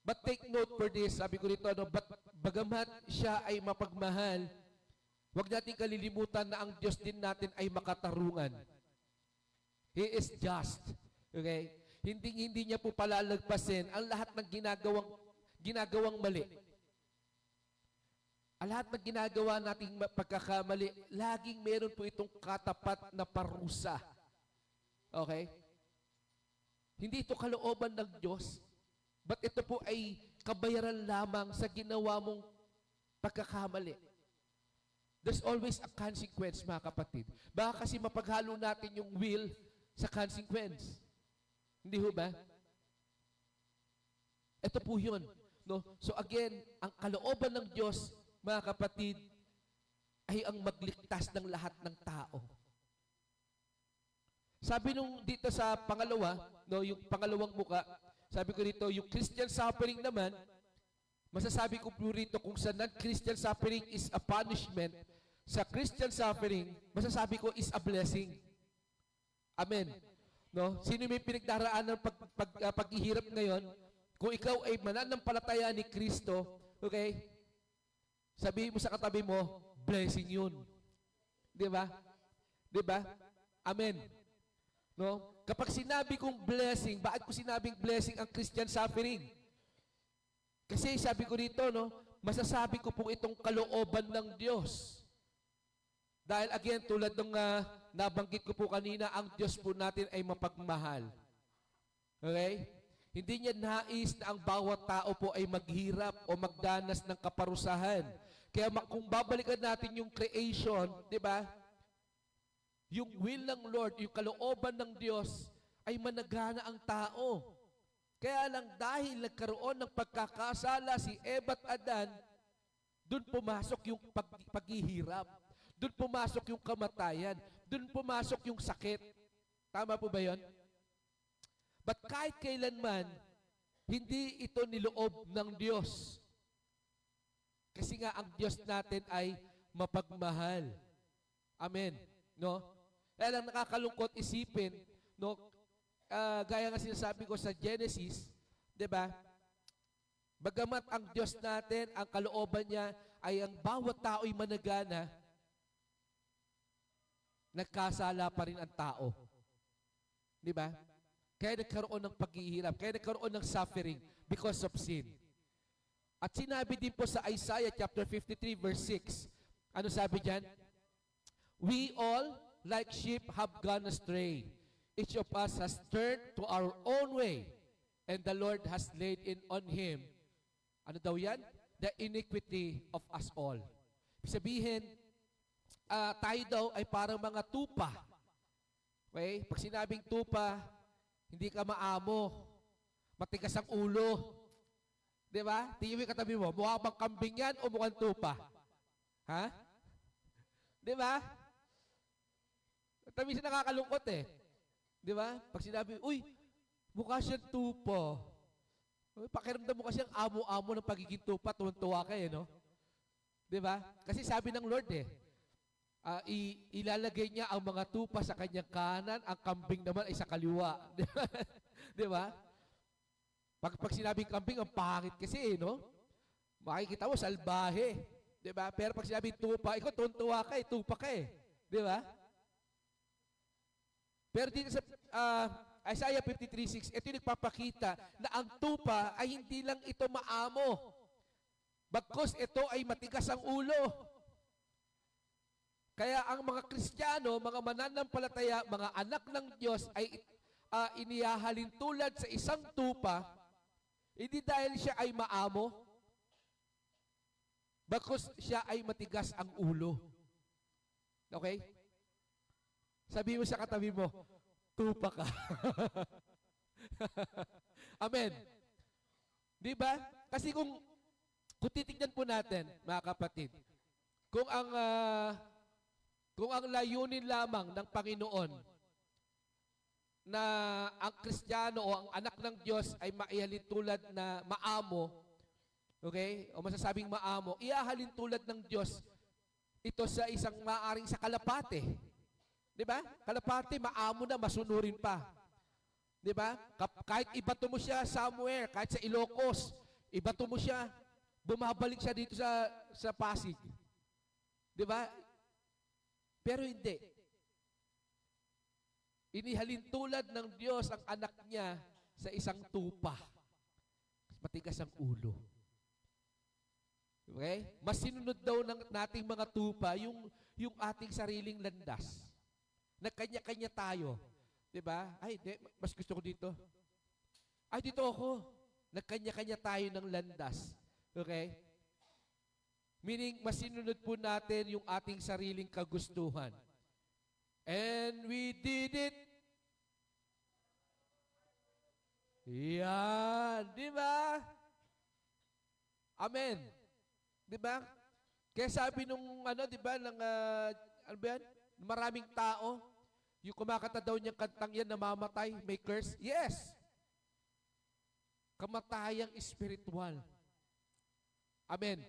S5: But take note for this, sabi ko rito, bagamat siya ay mapagmahal, huwag natin kalilimutan na ang Diyos din natin ay makatarungan. He is just. Okay? Hindi niya po palalagpasin ang lahat ng ginagawang mali. Ang lahat ng ginagawa nating pagkakamali, laging meron po itong katapat na parusa. Okay? Hindi ito kalooban ng Diyos, but ito po ay kabayaran lamang sa ginawa mong pagkakamali. There's always a consequence, mga kapatid. Baka kasi mapaghalo natin yung will sa consequence. Hindi ho ba? Ito po yun. No? So again, ang kalooban ng Diyos, mga kapatid, ay ang magligtas ng lahat ng tao. Sabi nung dito sa pangalawa, no, yung pangalawang muka, sabi ko dito, yung Christian suffering naman, masasabi ko po rito, kung sa non-Christian suffering is a punishment, sa Christian suffering, masasabi ko is a blessing. Amen. No? Sino may pinagdaraan ng paghihirap ngayon? Kung ikaw ay mananampalataya ni Kristo, okay? Sabihin mo sa katabi mo, blessing yun. Di ba? Di ba? Amen. No? Kapag sinabi kong blessing, bakit ko sinabing blessing ang Christian suffering? Kasi sabi ko dito, no, masasabi ko po itong kalooban ng Diyos. Dahil again, tulad ng nabanggit ko po kanina, ang Diyos po natin ay mapagmahal. Okay? Hindi niya nais na ang bawat tao po ay maghirap o magdanas ng kaparusahan. Kaya kung babalikan natin yung creation, di ba? Yung will ng Lord, yung kalooban ng Diyos, ay managana ang tao. Kaya lang dahil nagkaroon ng pagkakasala si Eva at Adan, doon pumasok yung paghihirap. Doon pumasok yung kamatayan. Doon pumasok yung sakit. Tama po ba yun? But kahit kailanman, hindi ito niloob ng Diyos. Kasi nga ang Diyos natin ay mapagmahal. Amen. No? Kaya lang nakakalungkot isipin, no? Gaya nga sinasabi ko sa Genesis, 'di ba? Bagamat ang Diyos natin, ang kalooban niya ay ang bawat tao ay managana, nagkasala pa rin ang tao. 'Di ba? Kaya nagkaroon ng paghihirap, kaya nagkaroon ng suffering because of sin. At sinabi din po sa Isaiah chapter 53 verse 6, ano sabi diyan? We all like sheep have gone astray. Each of us has turned to our own way, and the Lord has laid in on him, ano daw yan? The iniquity of us all. Sabihin, tayo daw ay parang mga tupa. Okay? Pag sinabing tupa, hindi ka maamo, matigas ang ulo. Di ba? Tingin mo yung katabi mo, mukha bang kambing yan o mukhang tupa? Ha? Di ba? Tamis nakakalungkot eh. Di ba? Pag sinabi, uy, mukha siyang tupa. Pakiramdam mo kasi ang amo-amo ng pagiging tupa, tuwan-tuwa ka eh, no? Di ba? Kasi sabi ng Lord eh, ilalagay niya ang mga tupa sa kanyang kanan, ang kambing naman ay sa kaliwa. Di ba? Pag sinabing kambing, ang pangit kasi eh, no? Makikita mo, salbahe. Di ba? Pero pag sinabing tupa, ikaw tuwan-tuwa ka eh, tupa ka eh. Di ba? Pero dito sa Isaiah 53:6, ito yung nagpapakita na ang tupa ay hindi lang ito maamo. Bagkus ito ay matigas ang ulo. Kaya ang mga Kristiyano, mga mananampalataya, mga anak ng Diyos ay inihahalin tulad sa isang tupa, hindi dahil siya ay maamo, bagkus siya ay matigas ang ulo. Okay? Sabi mo sa katabi mo, tupa ka. Amen. Di ba? Kasi kung titignan po natin, mga kapatid, kung ang layunin lamang ng Panginoon na ang Kristiyano o ang anak ng Diyos ay maihalin tulad na maamo, okay? O masasabing maamo, iahalin tulad ng Diyos ito sa isang maaring sa kalapate. Di ba? Kalapate, maamo na, masunurin pa. Di ba? Kahit ibato mo siya somewhere, kahit sa Ilocos, ibato mo siya, bumabalik siya dito sa Pasig. Di ba? Pero hindi. Inihalin tulad ng Diyos ang anak niya sa isang tupa. Matigas ang ulo. Okay? Mas sinunod daw ng nating mga tupa yung ating sariling landas. Nagkanya-kanya tayo. Diba? Ay, di, mas gusto ko dito. Ay, dito ako. Nagkanya-kanya tayo ng landas. Okay? Meaning, mas sinunod po natin yung ating sariling kagustuhan. And we did it. Yan. Diba? Amen. Diba? Kaya sabi nung, diba, ng, ano ba yan? Maraming tao, yung kumakanta daw niyang kantang yan, namamatay, may curse. Yes! Kamatayang spiritual. Amen.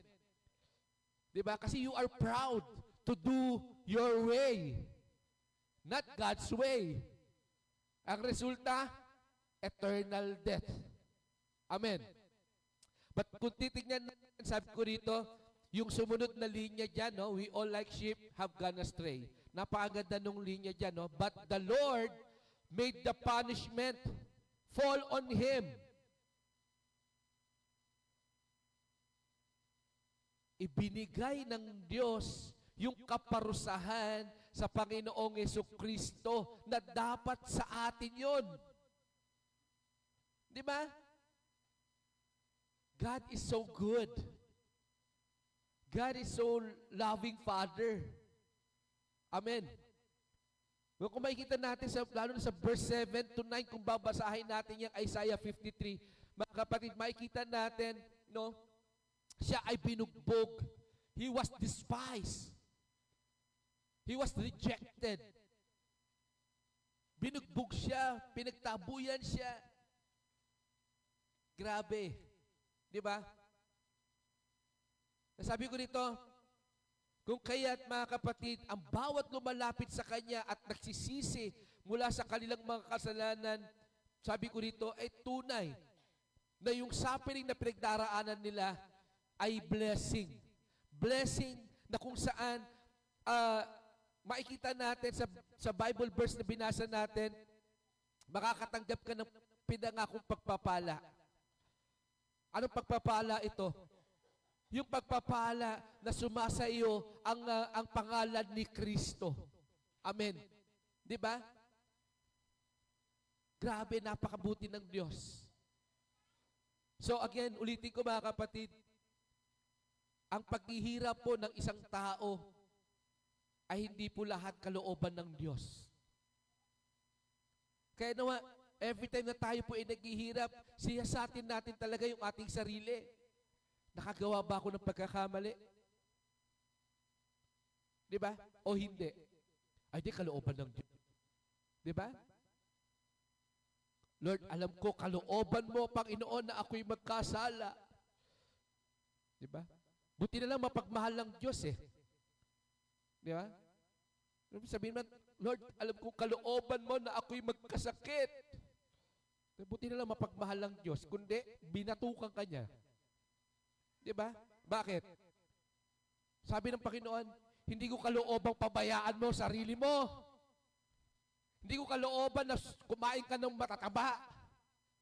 S5: Diba? Kasi you are proud to do your way, not God's way. Ang resulta, eternal death. Amen. But kung titignan natin, sabi ko rito, yung sumunod na linya dyan, no? We all like sheep have gone astray. Napakaganda nung linya dyan, no? But the Lord made the punishment fall on him. ibinigay ng Diyos yung kaparusahan sa Panginoong Jesucristo na dapat sa atin yon. Di ba? God is so good. God is so loving Father. Amen. Kung makikita natin, lalo na sa verse 7 to 9, kung babasahin natin yung Isaiah 53, mga kapatid, makikita natin, no, siya ay binugbog. He was despised. He was rejected. Binugbog siya, pinagtabuyan siya. Grabe. Di ba? Nasabi ko dito, kung kaya't mga kapatid, ang bawat lumalapit sa Kanya at nagsisisi mula sa kanilang mga kasalanan, sabi ko dito, ay tunay na yung suffering na pinagdaraanan nila ay blessing. Blessing na kung saan makikita natin sa Bible verse na binasa natin, makakatanggap ka ng pinangakong pagpapala. Anong pagpapala ito? Yung pagpapala na sumasa iyo ang pangalan ni Kristo. Amen. Di ba? Grabe, napakabuti ng Diyos. So again, ulitin ko mga kapatid, ang paghihirap po ng isang tao ay hindi po lahat kalooban ng Diyos. Kaya nawa, every time na tayo po ay naghihirap, siyasatin natin talaga yung ating sarili. Nakagawa ba ako ng pagkakamali? Di ba? O hindi? Ay, di kalooban ng Diyos. Di ba? Lord, alam ko, kalooban mo, Panginoon, na ako'y magkasala. Di ba? Buti na lang mapagmahal ng Diyos eh. Di ba? Sabihin mo, Lord, alam ko, kalooban mo na ako'y magkasakit. Buti na lang mapagmahal ng Diyos. Kundi, binatukan ka niya. Di ba? Bakit? Sabi ng Panginoon, hindi ko kaloobang pabayaan mo sarili mo. Hindi ko kalooban na kumain ka ng matataba.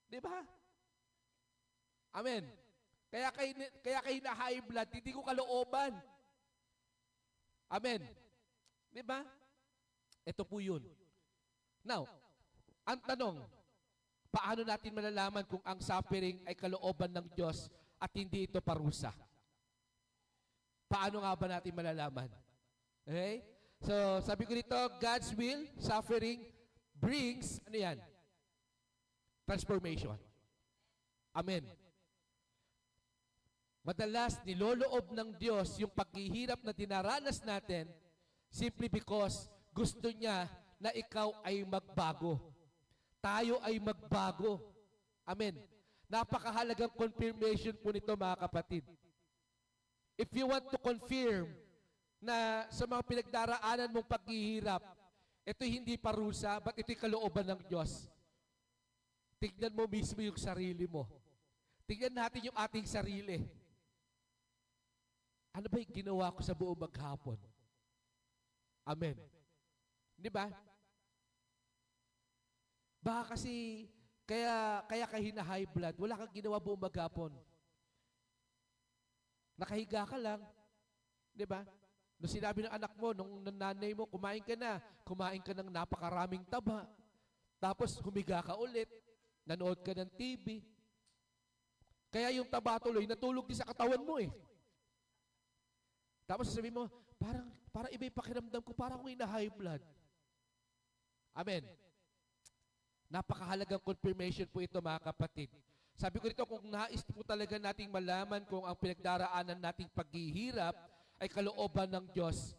S5: Di ba? Amen. Kaya kayo na high blood, hindi ko kalooban. Amen. Di ba? Ito po yun. Now, ang tanong, paano natin malalaman kung ang suffering ay kalooban ng Diyos at hindi ito parusa? Paano nga ba natin malalaman? Okay? So, sabi ko dito, God's will, suffering, brings, ano yan? Transformation. Amen. Madalas, niloloob ng Diyos yung paghihirap na dinaranas natin simply because gusto niya na ikaw ay magbago. Tayo ay magbago. Amen. Napakahalagang confirmation po nito, mga kapatid. If you want to confirm na sa mga pinagdaraanan mong paghihirap, ito'y hindi parusa, but ito'y kalooban ng Diyos. Tignan mo mismo yung sarili mo. Tignan natin yung ating sarili. Ano ba yung ginawa ko sa buong maghapon? Amen. Di ba? Baka kasi, kaya ka hina-high blood, wala kang ginawa buong maghapon. Nakahiga ka lang. Di ba? Nung sinabi ng anak mo, nung nanay mo, kumain ka ng napakaraming taba. Tapos humiga ka ulit, nanood ka ng TV. Kaya yung taba tuloy, natulog din sa katawan mo eh. Tapos sabi mo, parang iba yung pakiramdam ko, parang akong hina-high blood. Amen. Napakahalagang confirmation po ito, mga kapatid. Sabi ko rito, kung nais po talaga nating malaman kung ang pinagdaraanan nating paghihirap ay kalooban ng Diyos,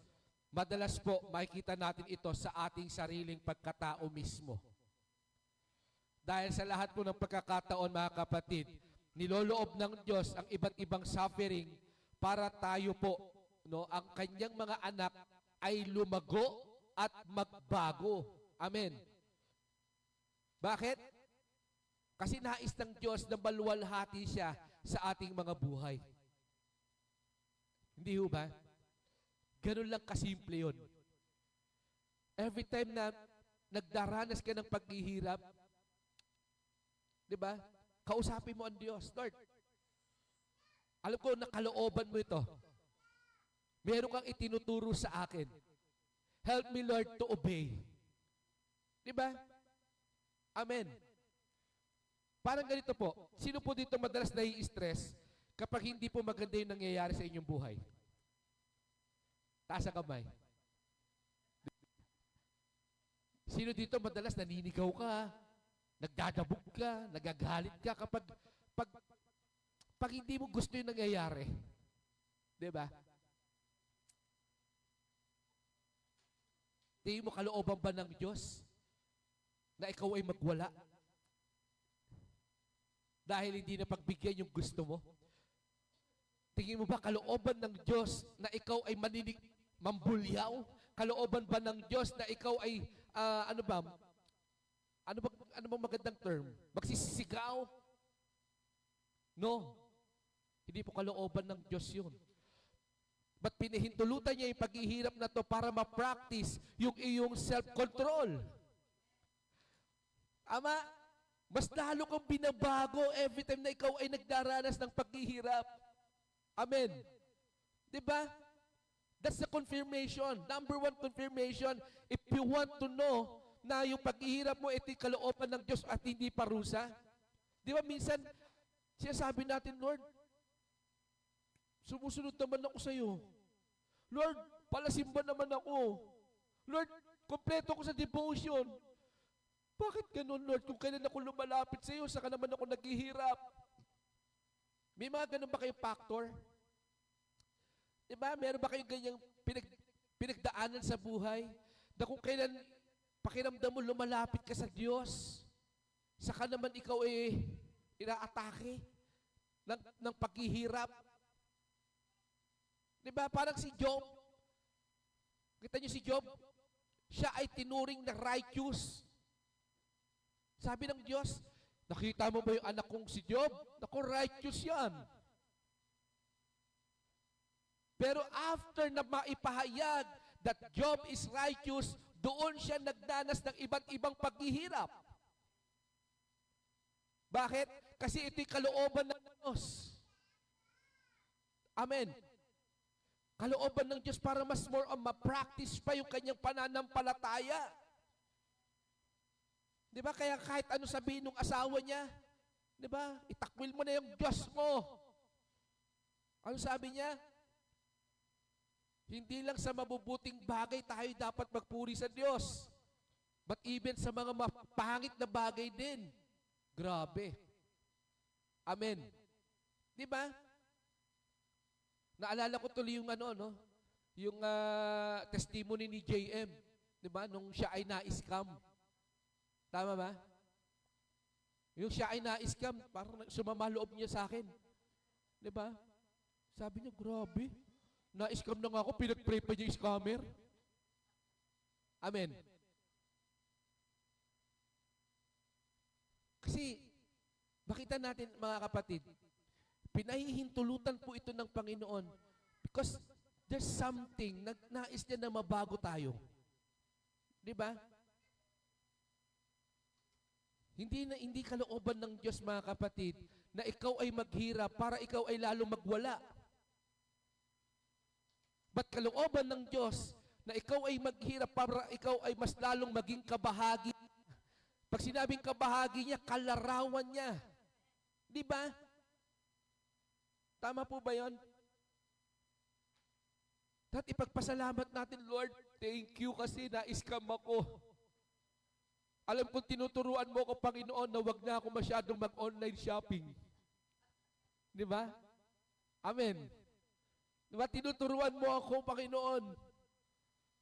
S5: madalas po makikita natin ito sa ating sariling pagkatao mismo. Dahil sa lahat po ng pagkakataon, mga kapatid, niloloob ng Diyos ang iba't ibang suffering para tayo po, ang kanyang mga anak ay lumago at magbago. Amen. Bakit? Kasi nais ng Diyos na maluwalhati siya sa ating mga buhay. Hindi ho ba? Ganun lang kasimple yun. Every time na nagdaranas ka ng paghihirap, di ba? Kausapin mo ang Diyos. Lord, alam ko, nakalooban mo ito. Meron kang itinuturo sa akin. Help me, Lord, to obey. Di ba? Amen. Parang ganito po. Sino po dito madalas nai-stress kapag hindi po maganda yung nangyayari sa inyong buhay? Taas ang kamay. Sino dito madalas naninigaw ka, nagdadabog ka, nagagalit ka pag hindi mo gusto yung nangyayari? Di ba? Tingin mo kalooban ba ng Diyos na ikaw ay magwala? Dahil hindi na pagbigyan yung gusto mo? Tingin mo ba kalooban ng Diyos na ikaw ay mambulyaw? Kalooban ba ng Diyos na ikaw ay, ano bang magandang term? Magsisigaw? No. Hindi po kalooban ng Diyos yun. But pinahintulutan niya yung paghihirap na to para ma-practice yung iyong self-control. Ama, mas lalo kang binabago every time na ikaw ay nagdaranas ng paghihirap. Amen. Diba? That's the confirmation. Number one confirmation, if you want to know na yung paghihirap mo ito'y kalooban ng Diyos at hindi parusa. Di ba minsan, sinasabi natin, Lord, sumusunod naman ako sa iyo. Lord, palasimba naman ako. Lord, kompleto ako sa devotion. Bakit ganun, Lord? Kung kailan ako lumalapit sa iyo, saka naman ako naghihirap. May mga ganun ba kayong factor? Diba? Meron ba kayong ganyang pinagdaanan sa buhay? Na kung kailan pakiramdam mo lumalapit ka sa Diyos, saka naman ikaw inaatake ng paghihirap. Diba? Parang si Job. Kita niyo si Job? Siya ay tinuring na righteous. Sabi ng Diyos, nakita mo ba yung anak kong si Job? Naku, righteous yan. Pero after na maipahayag that Job is righteous, doon siya nagdanas ng iba't ibang paghihirap. Bakit? Kasi ito'y kalooban ng Diyos. Amen. Kalooban ng Diyos para mas more on ma-practice pa yung kanyang pananampalataya. Di ba? Kaya kahit ano sabihin ng asawa niya, di ba? Itakwil mo na yung Diyos mo. Ano sabi niya? Hindi lang sa mabubuting bagay tayo dapat magpuri sa Diyos. But even sa mga mapangit na bagay din. Grabe. Amen. Di ba? Naalala ko tuloy yung yung testimony ni JM, 'di ba? Nung siya ay na-scam. Tama ba? Yung siya ay na-scam, parang sumama loob niya sa akin. 'Di ba? Sabi niya, grabe. Na-scam na nga ako, pinag-pray pa niya yung scammer. Amen. Kasi makita natin mga kapatid, pinahihintulutan po ito ng Panginoon because there's something, nais niya na mabago tayo. Di ba? Hindi kalooban ng Diyos, mga kapatid, na ikaw ay maghirap para ikaw ay lalo magwala. But kalooban ng Diyos na ikaw ay maghirap para ikaw ay mas lalong maging kabahagi. Pag sinabing kabahagi niya, kalarawan niya. Di ba? Tama po ba yun? At ipagpasalamat natin, Lord, thank you kasi na-scam ako. Alam kong tinuturuan mo ko, Panginoon, na wag na ako masyadong mag-online shopping. Di ba? Amen. Di ba? Tinuturuan mo ako, Panginoon,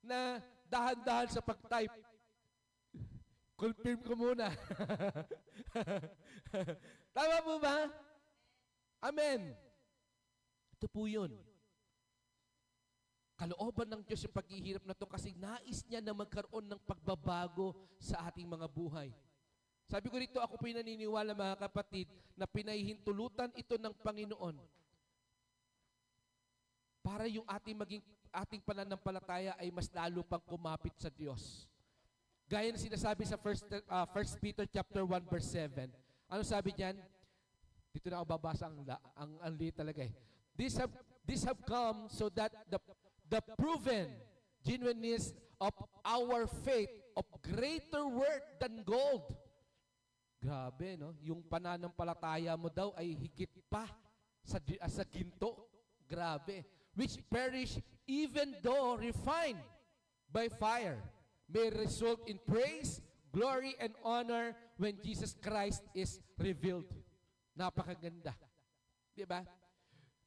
S5: na dahan-dahan sa pag-type. Confirm ko muna. Tama po ba? Amen. Ito po yun. Kalooban ng Diyos yung paghihirap na to kasi nais niya na magkaroon ng pagbabago sa ating mga buhay. Sabi ko rito, ako po yung naniniwala, mga kapatid, na pinahihintulutan ito ng Panginoon para yung ating pananampalataya ay mas lalo pang kumapit sa Diyos. Gaya na sinasabi sa 1 Peter chapter 1 verse 7. Ano sabi diyan? Dito na ako babasa ang liit talaga eh. These have come so that the proven genuineness of our faith of greater worth than gold. Grabe, no? Yung pananampalataya mo daw ay higit pa sa ginto. Grabe. Which perish even though refined by fire, may result in praise, glory, and honor when Jesus Christ is revealed. Napakaganda. Di ba?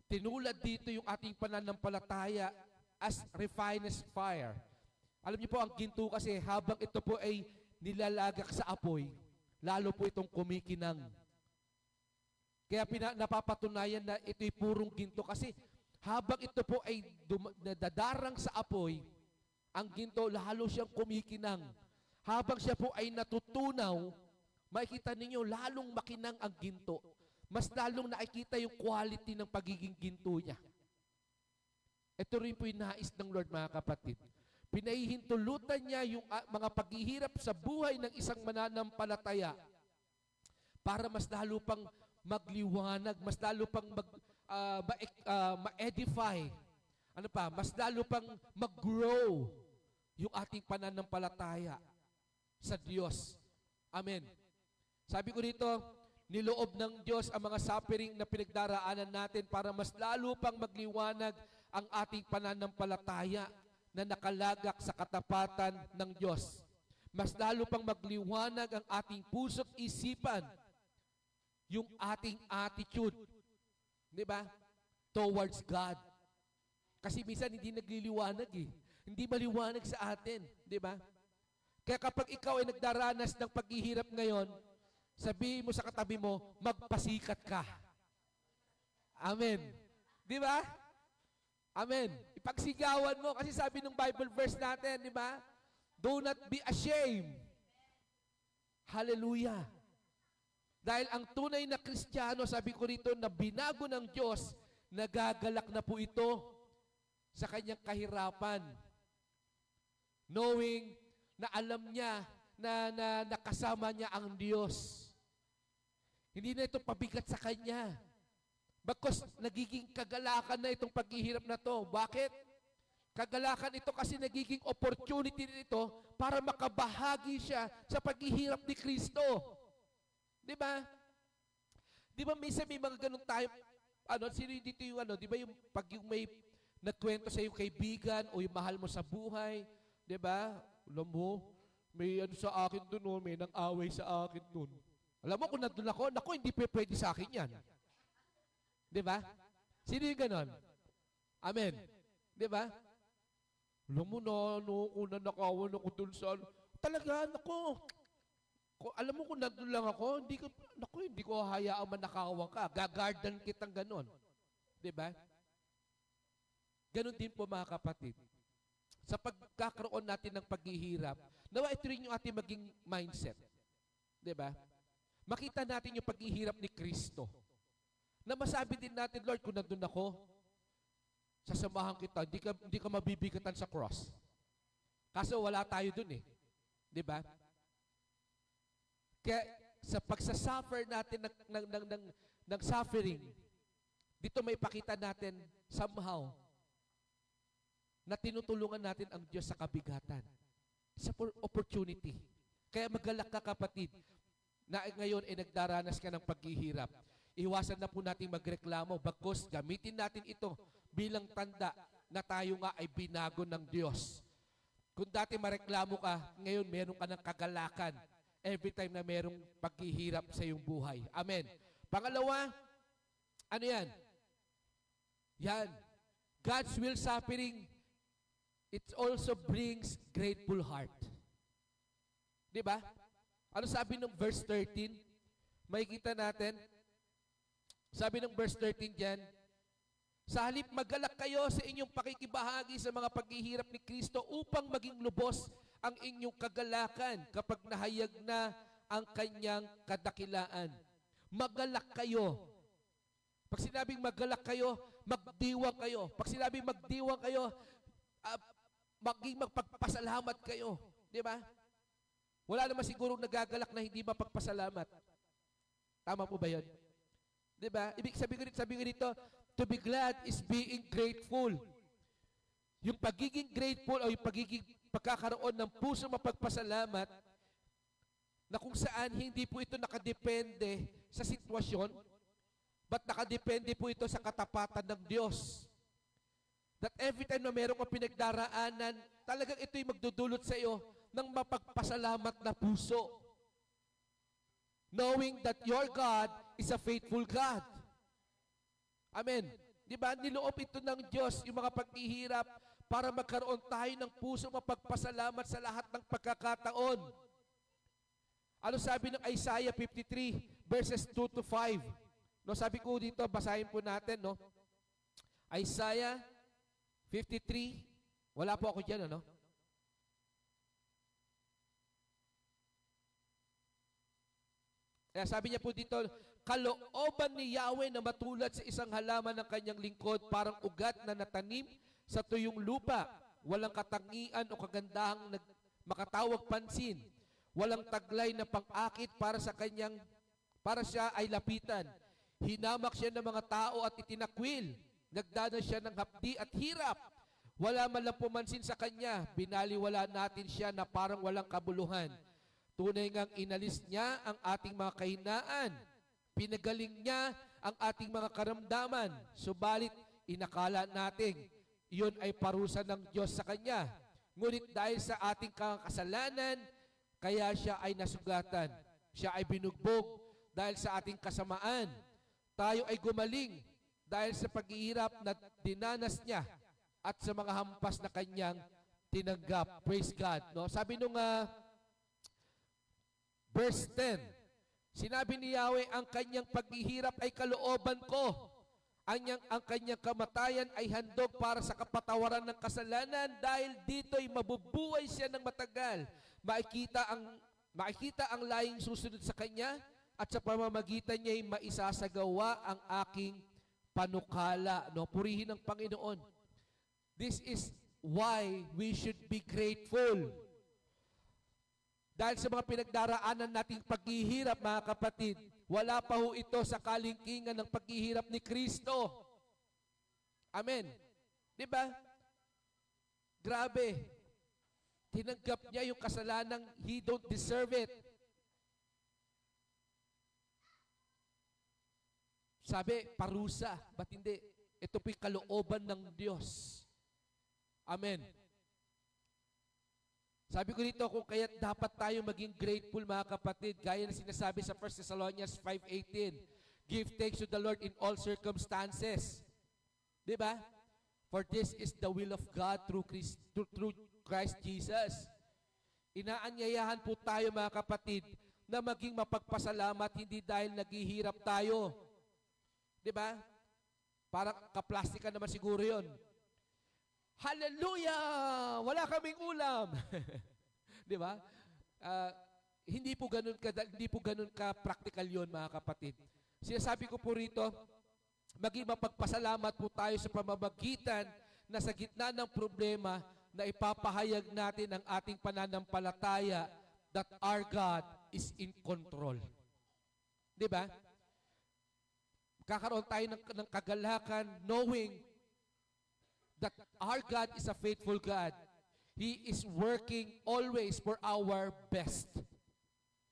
S5: Tinulad dito yung ating pananampalataya as refined as fire. Alam niyo po, ang ginto kasi habang ito po ay nilalagak sa apoy, lalo po itong kumikinang. Kaya napapatunayan na ito'y purong ginto kasi habang ito po ay nadadarang sa apoy, ang ginto lalo siyang kumikinang. Habang siya po ay natutunaw, makikita ninyo lalong makinang ang ginto. Mas lalong nakikita yung quality ng pagiging ginto niya. Ito rin po yung nais ng Lord, mga kapatid. Pinahihintulutan niya yung mga paghihirap sa buhay ng isang mananampalataya para mas lalo pang magliwanag, mas lalo pang ma-edify. Ano pa? Mas lalo pang mag-grow yung ating pananampalataya sa Diyos. Amen. Sabi ko dito, niloob ng Diyos ang mga suffering na pinagdaraanan natin para mas lalo pang magliwanag ang ating pananampalataya na nakalagak sa katapatan ng Diyos. Mas lalo pang magliwanag ang ating puso't isipan, yung ating attitude, di ba? Towards God. Kasi minsan hindi nagliliwanag eh. Hindi maliwanag sa atin, di ba? Kaya kapag ikaw ay nagdaranas ng paghihirap ngayon, sabihin mo sa katabi mo, magpasikat ka. Amen. Di ba? Amen. Ipagsigawan mo kasi sabi ng Bible verse natin, di ba? Do not be ashamed. Hallelujah. Dahil ang tunay na Kristiyano, sabi ko rito, na binago ng Diyos, nagagalak na po ito sa kanyang kahirapan. Knowing na alam niya na nakasama niya ang Diyos. Hindi na ito pabigat sa kanya. Bagkus nagiging kagalakan na itong paghihirap na to. Bakit? Kagalakan ito kasi nagiging opportunity nito para makabahagi siya sa paghihirap ni Kristo. Di ba? Di ba minsan may mga ganun tayo, sino dito yung di ba yung pag yung may nagkwento sa yung kaibigan o yung mahal mo sa buhay, di ba? Alam mo, may sa akin dun, may nang-away sa akin dun. Alam mo, kung nandun ako, naku, hindi pwede sa akin yan. Di ba? Sino yung ganon? Amen. Di ba? Alam mo na, kung nanakawan ako dun sa, talaga, naku, alam mo kung nandun lang ako, hindi ko hayaang manakawan ka. Gagardan kitang ganon. Di ba? Ganon din po, mga kapatid. Sa pagkakaroon natin ng paghihirap, nawa ito rin yung ating maging mindset. Di ba? Makita natin yung paghihirap ni Kristo. Na masabi din natin, Lord, kung nandun ako, sasamahan kita, hindi ka mabibigatan sa cross. Kaso wala tayo dun eh. Di ba? Kaya sa pagsasuffer natin ng suffering, dito may pakita natin somehow na tinutulungan natin ang Diyos sa kabigatan. Sa opportunity. Kaya magalak ka, kapatid, na ngayon ay nagdaranas ka ng paghihirap. Iwasan na po natin magreklamo, bagkus gamitin natin ito bilang tanda na tayo nga ay binago ng Diyos. Kung dati mareklamo ka, ngayon meron ka ng kagalakan every time na merong paghihirap sa iyong buhay. Amen. Pangalawa, ano yan? Yan. God's will suffering, it also brings grateful heart. Diba? Ano sabi ng verse 13? Makikita natin. Sabi ng verse 13 dyan, sa halip magalak kayo sa inyong pakikibahagi sa mga paghihirap ni Kristo upang maging lubos ang inyong kagalakan kapag nahayag na ang kanyang kadakilaan. Magalak kayo. Pag sinabing magalak kayo, magdiwang kayo. Pag sinabing magdiwang kayo, maging magpagpasalamat kayo. Di ba? Wala naman siguro nagagalak na hindi mapagpasalamat. Tama po ba yun? Di ba? Ibig sabi ko dito, to be glad is being grateful. Yung pagiging grateful o yung pagiging pagkakaroon ng puso mapagpasalamat na kung saan hindi po ito nakadepende sa sitwasyon, but nakadepende po ito sa katapatan ng Diyos. That every time na meron kang pinagdaraanan, talagang ito'y magdudulot sa iyo ng mapagpasalamat na puso. Knowing that your God is a faithful God. Amen. Di ba? Niloob ito ng Diyos yung mga paghihirap para magkaroon tayo ng puso mapagpasalamat sa lahat ng pagkakataon. Ano sabi ng Isaiah 53 verses 2 to 5? No, sabi ko dito, basahin po natin, no? Isaiah 53, wala po ako dyan, ano? Kaya sabi niya po dito, kalooban ni Yahweh na matulad sa isang halaman ng kanyang lingkod, parang ugat na natanim sa tuyong lupa, walang katangian o kagandahang makatawag pansin, walang taglay na pang-akit para siya ay lapitan. Hinamak siya ng mga tao at itinakwil, nagdana siya ng hapdi at hirap. Wala man lang pumansin sa kanya, binaliwala natin siya na parang walang kabuluhan. Tunay ngang inalis niya ang ating mga kahinaan. Pinagaling niya ang ating mga karamdaman. Subalit, inakala natin, iyon ay parusa ng Diyos sa kanya. Ngunit dahil sa ating kasalanan, kaya siya ay nasugatan. Siya ay binugbog dahil sa ating kasamaan. Tayo ay gumaling dahil sa paghihirap na dinanas niya at sa mga hampas na kanyang tinanggap. Praise God. No? Sabi nung verse 10, sinabi ni Yahweh, ang kanyang paghihirap ay kalooban ko. Ang kanyang kamatayan ay handog para sa kapatawaran ng kasalanan, dahil dito'y mabubuhay siya ng matagal. Makikita ang laying susunod sa kanya, at sa pamamagitan niya'y maisasagawa ang aking panukala. No? Purihin ang Panginoon. This is why we should be grateful. Dahil sa mga pinagdaraanan nating paghihirap, mga kapatid, wala pa ho ito sa kalingkingan ng paghihirap ni Kristo. Amen. Di ba? Grabe. Tinanggap niya yung kasalanang he don't deserve it. Sabi, parusa. Ba't hindi? Ito po'y kalooban ng Diyos. Amen. Sabi ko dito, kung kaya dapat tayo maging grateful, mga kapatid, gaya na sinasabi sa 1 Thessalonians 5:18, give thanks to the Lord in all circumstances. Di ba? For this is the will of God through Christ Jesus. Inaanyayahan po tayo, mga kapatid, na maging mapagpasalamat, hindi dahil naghihirap tayo. Di ba? Parang kaplastikan naman siguro yon. Hallelujah! Wala kaming ulam. Di ba? Hindi po ganun ka practical yon, mga kapatid. Sinasabi ko po rito, maging mapagpasalamat po tayo sa pamamagitan na sa gitna ng problema na ipapahayag natin ang ating pananampalataya that our God is in control. Di ba? Kakaroon tayo ng kagalakan knowing that our God is a faithful God. He is working always for our best.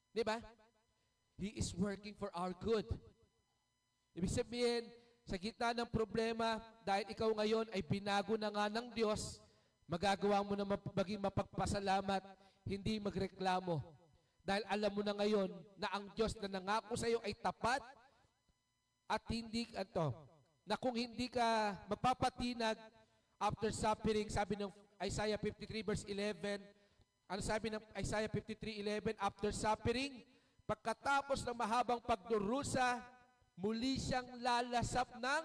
S5: Di ba? He is working for our good. Ibig sabihin, sa gitna ng problema, dahil ikaw ngayon ay binago na nga ng Diyos, magagawa mo na maging mapagpasalamat, hindi magreklamo. Dahil alam mo na ngayon na ang Diyos na nangako sa iyo ay tapat at na kung hindi ka magpapatinag after suffering, sabi ng Isaiah 53 verse 11, ano sabi ng Isaiah 53:11, after suffering, pagkatapos ng mahabang pagdurusa, muli siyang lalasap ng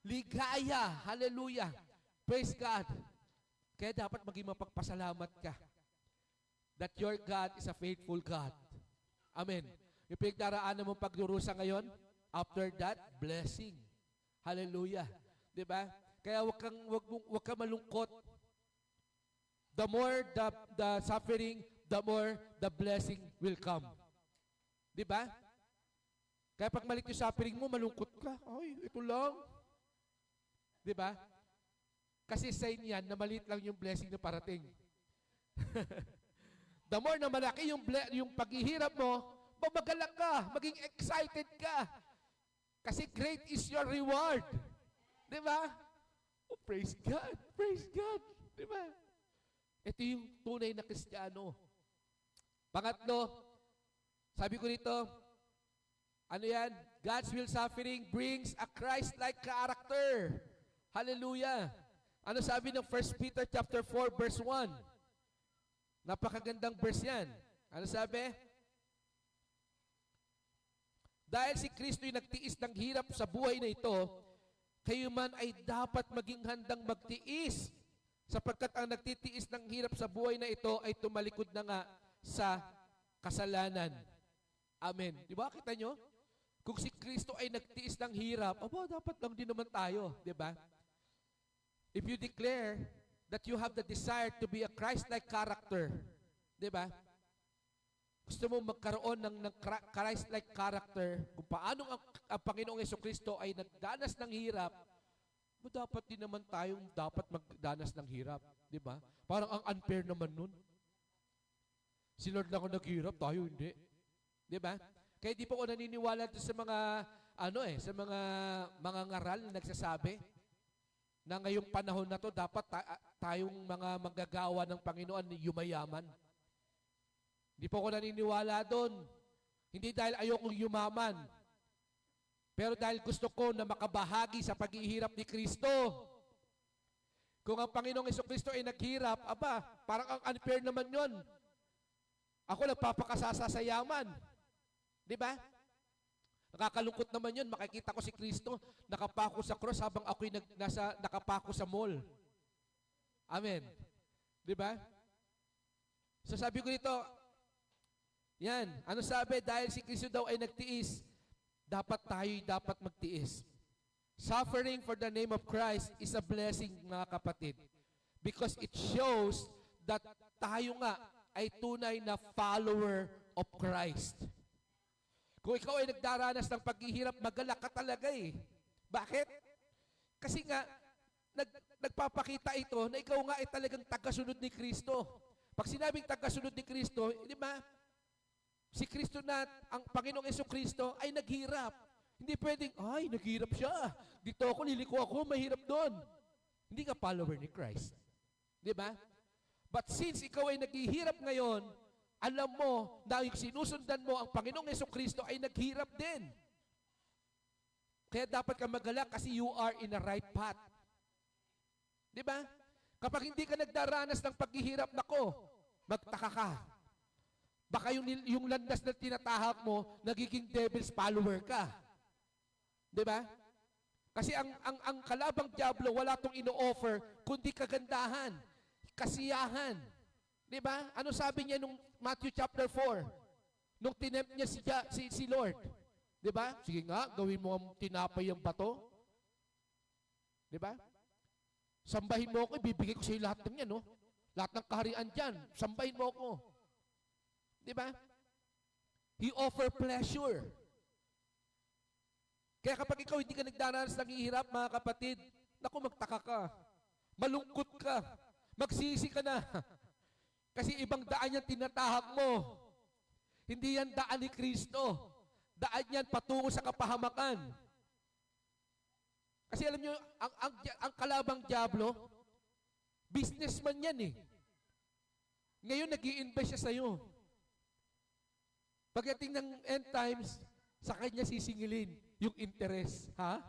S5: ligaya. Hallelujah. Praise God. Kaya dapat maging mapagpasalamat ka that your God is a faithful God. Amen. Yung pinagdaraanan mong pagdurusa ngayon, after that, blessing. Hallelujah. Di ba? Kaya wag kang malungkot. The more the suffering, the more the blessing will come. Di ba? Kaya pag maliit yung suffering mo, malungkot ka. Ay, ito lang. Di ba? Kasi sign yan na maliit lang yung blessing na parating. The more na malaki yung paghihirap mo, magalak ka, maging excited ka. Kasi great is your reward. Di ba? Oh, praise God. Praise God. Di ba? Ito yung tunay na Kristiyano. Pangatlo, sabi ko dito, ano yan? God's will suffering brings a Christ-like character. Hallelujah. Ano sabi ng 1 Peter chapter 4 verse 1? Napakagandang verse yan. Ano sabi? Dahil si Kristo'y nagtiis ng hirap sa buhay na ito, kayo man ay dapat maging handang magtiis, sapagkat ang nagtitiis ng hirap sa buhay na ito ay tumalikod na nga sa kasalanan. Amen. Di ba? Kita nyo? Kung si Kristo ay nagtiis ng hirap, dapat lang din naman tayo. Di ba? If you declare that you have the desire to be a Christ-like character, di ba? Gusto mo magkaroon ng Christ-like character, kung paano ang Panginoong Jesucristo ay nagdanas ng hirap, dapat din naman tayong dapat magdanas ng hirap. Di ba? Parang ang unfair naman nun. Si Lord lang ang naghirap, tayo hindi. Di ba? Kaya di po ako naniniwala sa mga, sa mga ngaral na nagsasabi na ngayong panahon na to, dapat tayong mga manggagawa ng Panginoon yumayaman. Hindi po ako naniniwala doon. Hindi dahil ayokong yumaman, pero dahil gusto ko na makabahagi sa paghihirap ni Kristo. Kung ang Panginoong Jesucristo ay naghirap, parang ang unfair naman yon. Ako nagpapakasasa sa yaman. Di ba? Nakakalungkot naman yun, makikita ko si Kristo nakapako sa cross habang ako'y nakapako sa mall. Amen. Di ba? So sabi ko dito, yan, ano sabi? Dahil si Kristo daw ay nagtiis, dapat magtiis. Suffering for the name of Christ is a blessing, mga kapatid. Because it shows that tayo nga ay tunay na follower of Christ. Kung ikaw ay nagdaranas ng paghihirap, magalak ka talaga eh. Bakit? Kasi nga, nagpapakita ito na ikaw nga ay talagang tagasunod ni Kristo. Pag sinabing tagasunod ni Kristo, di ba? Si Kristo na, ang Panginoong Jesucristo ay naghirap. Hindi pwedeng, naghirap siya. Dito ako, liliko ako, mahirap doon. Hindi ka follower ni Christ. Di ba? But since ikaw ay naghihirap ngayon, alam mo na yung sinusundan mo ang Panginoong Jesucristo ay naghirap din. Kaya dapat ka magalak kasi you are in the right path. Di ba? Kapag hindi ka nagdaranas ng paghihirap, nako, magtaka ka. Baka yung landas na tinatahak mo, nagiging devil's follower ka. Di ba? Kasi ang kalabang diablo, wala tong ino-offer, kundi kagandahan, kasiyahan. Di ba? Ano sabi niya nung Matthew chapter 4? Nung tinempt niya si Lord. Di ba? Sige nga, gawin mo ang tinapay ang bato. Di ba? Sambahin mo ako, ibibigay ko sa iyo lahat ng yan, no? Lahat ng kaharian dyan, sambahin mo ako. Di ba? He offer pleasure. Kaya kapag ikaw hindi ka nagdaranas ng hirap, mga kapatid, naku, magtaka ka. Malungkot ka. Magsisi ka na. Kasi ibang daan yan tinatahak mo. Hindi yan daan ni Kristo. Daan yan patungo sa kapahamakan. Kasi alam nyo, ang kalabang diablo, businessman yan eh. Ngayon, nag-i-invest siya sa'yo. Pagdating ng end times, sa kanya sisingilin yung interest. Ha?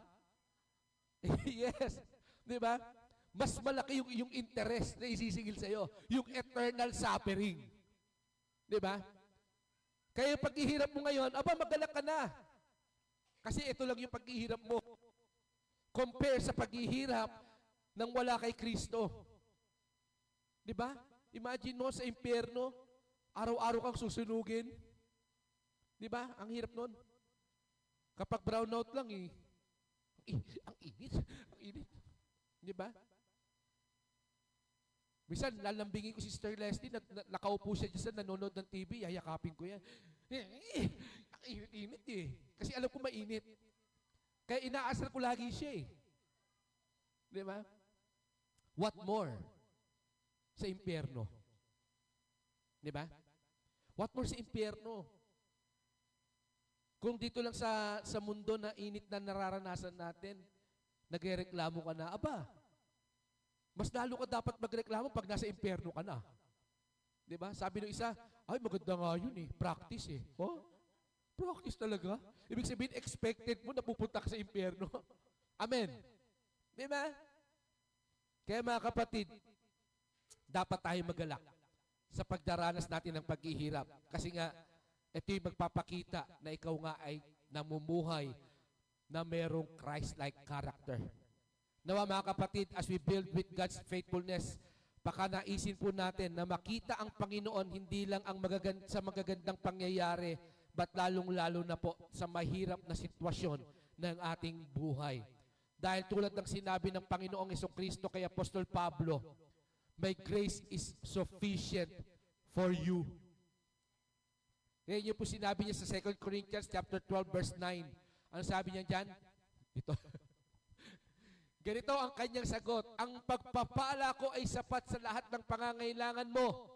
S5: Yes. Di ba? Mas malaki yung interest na isisingil sa'yo. Yung eternal suffering. Di ba? Kaya yung paghihirap mo ngayon, magalak ka na. Kasi ito lang yung paghihirap mo. Compare sa paghihirap ng wala kay Kristo. Di ba? Imagine mo sa impyerno, araw-araw kang susunugin. Di ba? Ang hirap nun. Kapag brownout lang ang init. Ang init. Di ba? Minsan, lalambingin ko si Sister Leslie, nakaupo siya dyan, nanonood ng TV, yayakapin ko yan. Ang init-init eh. Kasi alam ko mainit. Kaya inaasar ko lagi siya eh. Di ba? What more? Sa impyerno. Di ba? What more sa impyerno? Kung dito lang sa mundo na init na nararanasan natin, nagrereklamo ka na, aba, mas lalo ka dapat magreklamo pag nasa impyerno ka na. Di ba? Sabi ng isa, ay maganda nga yun eh, practice eh. Oh, practice talaga? Ibig sabihin, expected mo na pupunta ka sa impyerno. Amen. Di ba? Kaya mga kapatid, dapat tayo magalak sa pagdaranas natin ng paghihirap. Kasi nga, ito yung magpapakita na ikaw nga ay namumuhay na merong Christ-like character. Nawa mga kapatid, as we build with God's faithfulness, baka naisin po natin na makita ang Panginoon hindi lang ang sa magagandang pangyayari, but lalong-lalo na po sa mahirap na sitwasyon ng ating buhay. Dahil tulad ng sinabi ng Panginoong Jesucristo kay Apostol Pablo, my grace is sufficient for you. Ngayon po sinabi niya sa 2 Corinthians chapter 12 verse 9. Ano sabi niya dyan? Ito. Ganito ang kanyang sagot, ang pagpapala ko ay sapat sa lahat ng pangangailangan mo.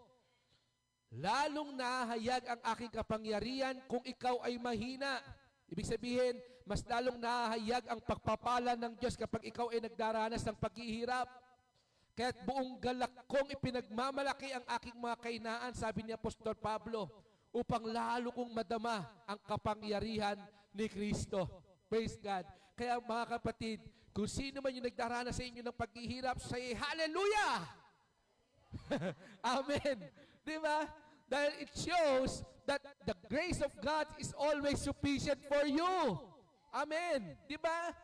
S5: Lalong nahahayag ang aking kapangyarihan kung ikaw ay mahina. Ibig sabihin, mas lalong nahahayag ang pagpapala ng Diyos kapag ikaw ay nagdaranas ng paghihirap. Kaya't buong galak kong ipinagmamalaki ang aking mga kainaan, sabi ni Apostol Pablo, upang lalo kong madama ang kapangyarihan ni Kristo. Praise God. Kaya mga kapatid, kung sino man yung nagdaranas sa inyo ng paghihirap, say hallelujah! Amen. Di ba? Dahil it shows that the grace of God is always sufficient for you. Amen. Di ba?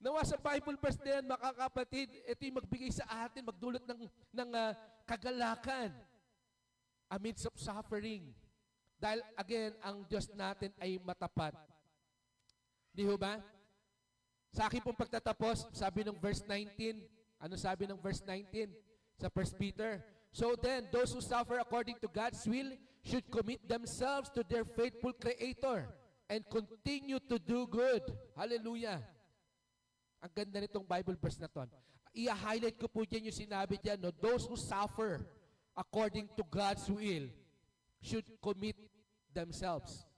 S5: Nawa sa Bible verse na yan, mga kapatid, ito yung magbigay sa atin, magdulot ng kagalakan amidst of suffering. Dahil, again, ang Diyos natin ay matapat. Di ba? Sa akin pong pagtatapos, sabi ng verse 19, ano sabi ng verse 19 sa 1 Peter? So then, those who suffer according to God's will should commit themselves to their faithful Creator and continue to do good. Hallelujah. Ang ganda nitong Bible verse na to. I-highlight ko po dyan yung sinabi dyan, no? Those who suffer according to God's will should commit themselves.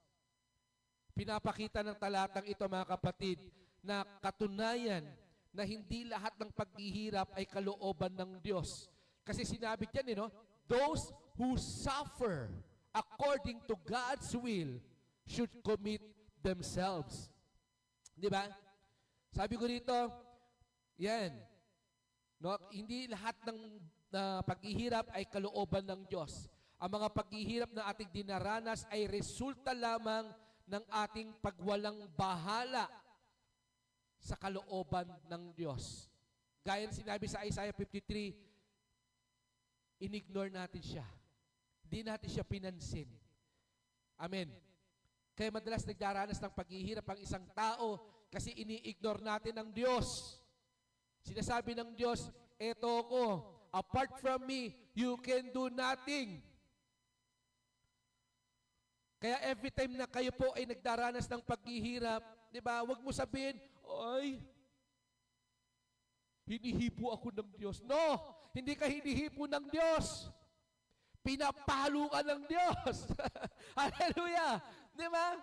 S5: Pinapakita ng talatang ito, mga kapatid, na katunayan na hindi lahat ng paghihirap ay kalooban ng Diyos. Kasi sinabi dyan, no? Those who suffer according to God's will should commit themselves. Di ba? Sabi ko dito, yan, no, hindi lahat ng paghihirap ay kalooban ng Diyos. Ang mga paghihirap na ating dinaranas ay resulta lamang ng ating pagwalang bahala sa kalooban ng Diyos. Gaya ng sinabi sa Isaiah 53, inignore natin siya. Hindi natin siya pinansin. Amen. Kaya madalas nagdaranas ng paghihirap ang isang tao kasi ini-ignore natin ang Diyos. Sinasabi ng Diyos, eto ko, apart from me, you can do nothing. Kaya every time na kayo po ay nagdaranas ng paghihirap, di ba, huwag mo sabihin, ay, hinihipo ako ng Diyos. No, hindi ka hinihipo ng Diyos. Pinapalo ka ng Diyos. Hallelujah. Di ba?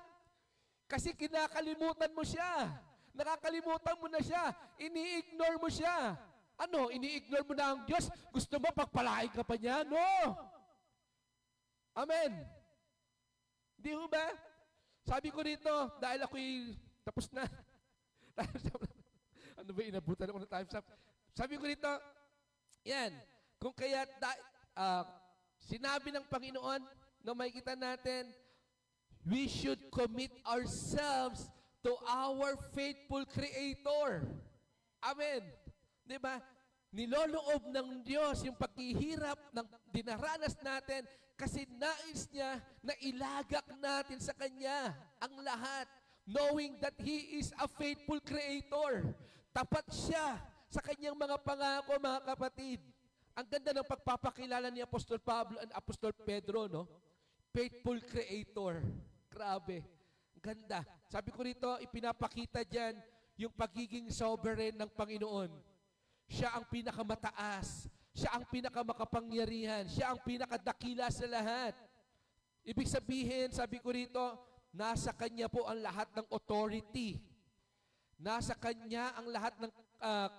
S5: Kasi kinakalimutan mo siya. Nakakalimutan mo na siya. Ini-ignore mo siya. Ano? Ini-ignore mo na ang Diyos? Gusto mo pagpalain ka pa niya? No! Amen. Di ho ba? Sabi ko dito, dahil ako'y tapos na. Ano ba, inabutan ako ng time's up. Sabi ko dito, yan, kung kaya sinabi ng Panginoon, no, makikita natin, we should commit ourselves to our faithful Creator. Amen. Diba? Niloloob ng Diyos yung paghihirap ng dinaranas natin kasi nais niya na ilagak natin sa Kanya ang lahat, knowing that He is a faithful Creator. Tapat siya sa Kanyang mga pangako, mga kapatid. Ang ganda ng pagpapakilala ni Apostol Pablo and Apostol Pedro, no? Faithful Creator. Grabe. Ganda. Sabi ko rito, ipinapakita dyan yung pagiging sovereign ng Panginoon. Siya ang pinakamataas. Siya ang pinakamakapangyarihan. Siya ang pinakadakila sa lahat. Ibig sabihin, sabi ko rito, nasa Kanya po ang lahat ng authority. Nasa Kanya ang lahat ng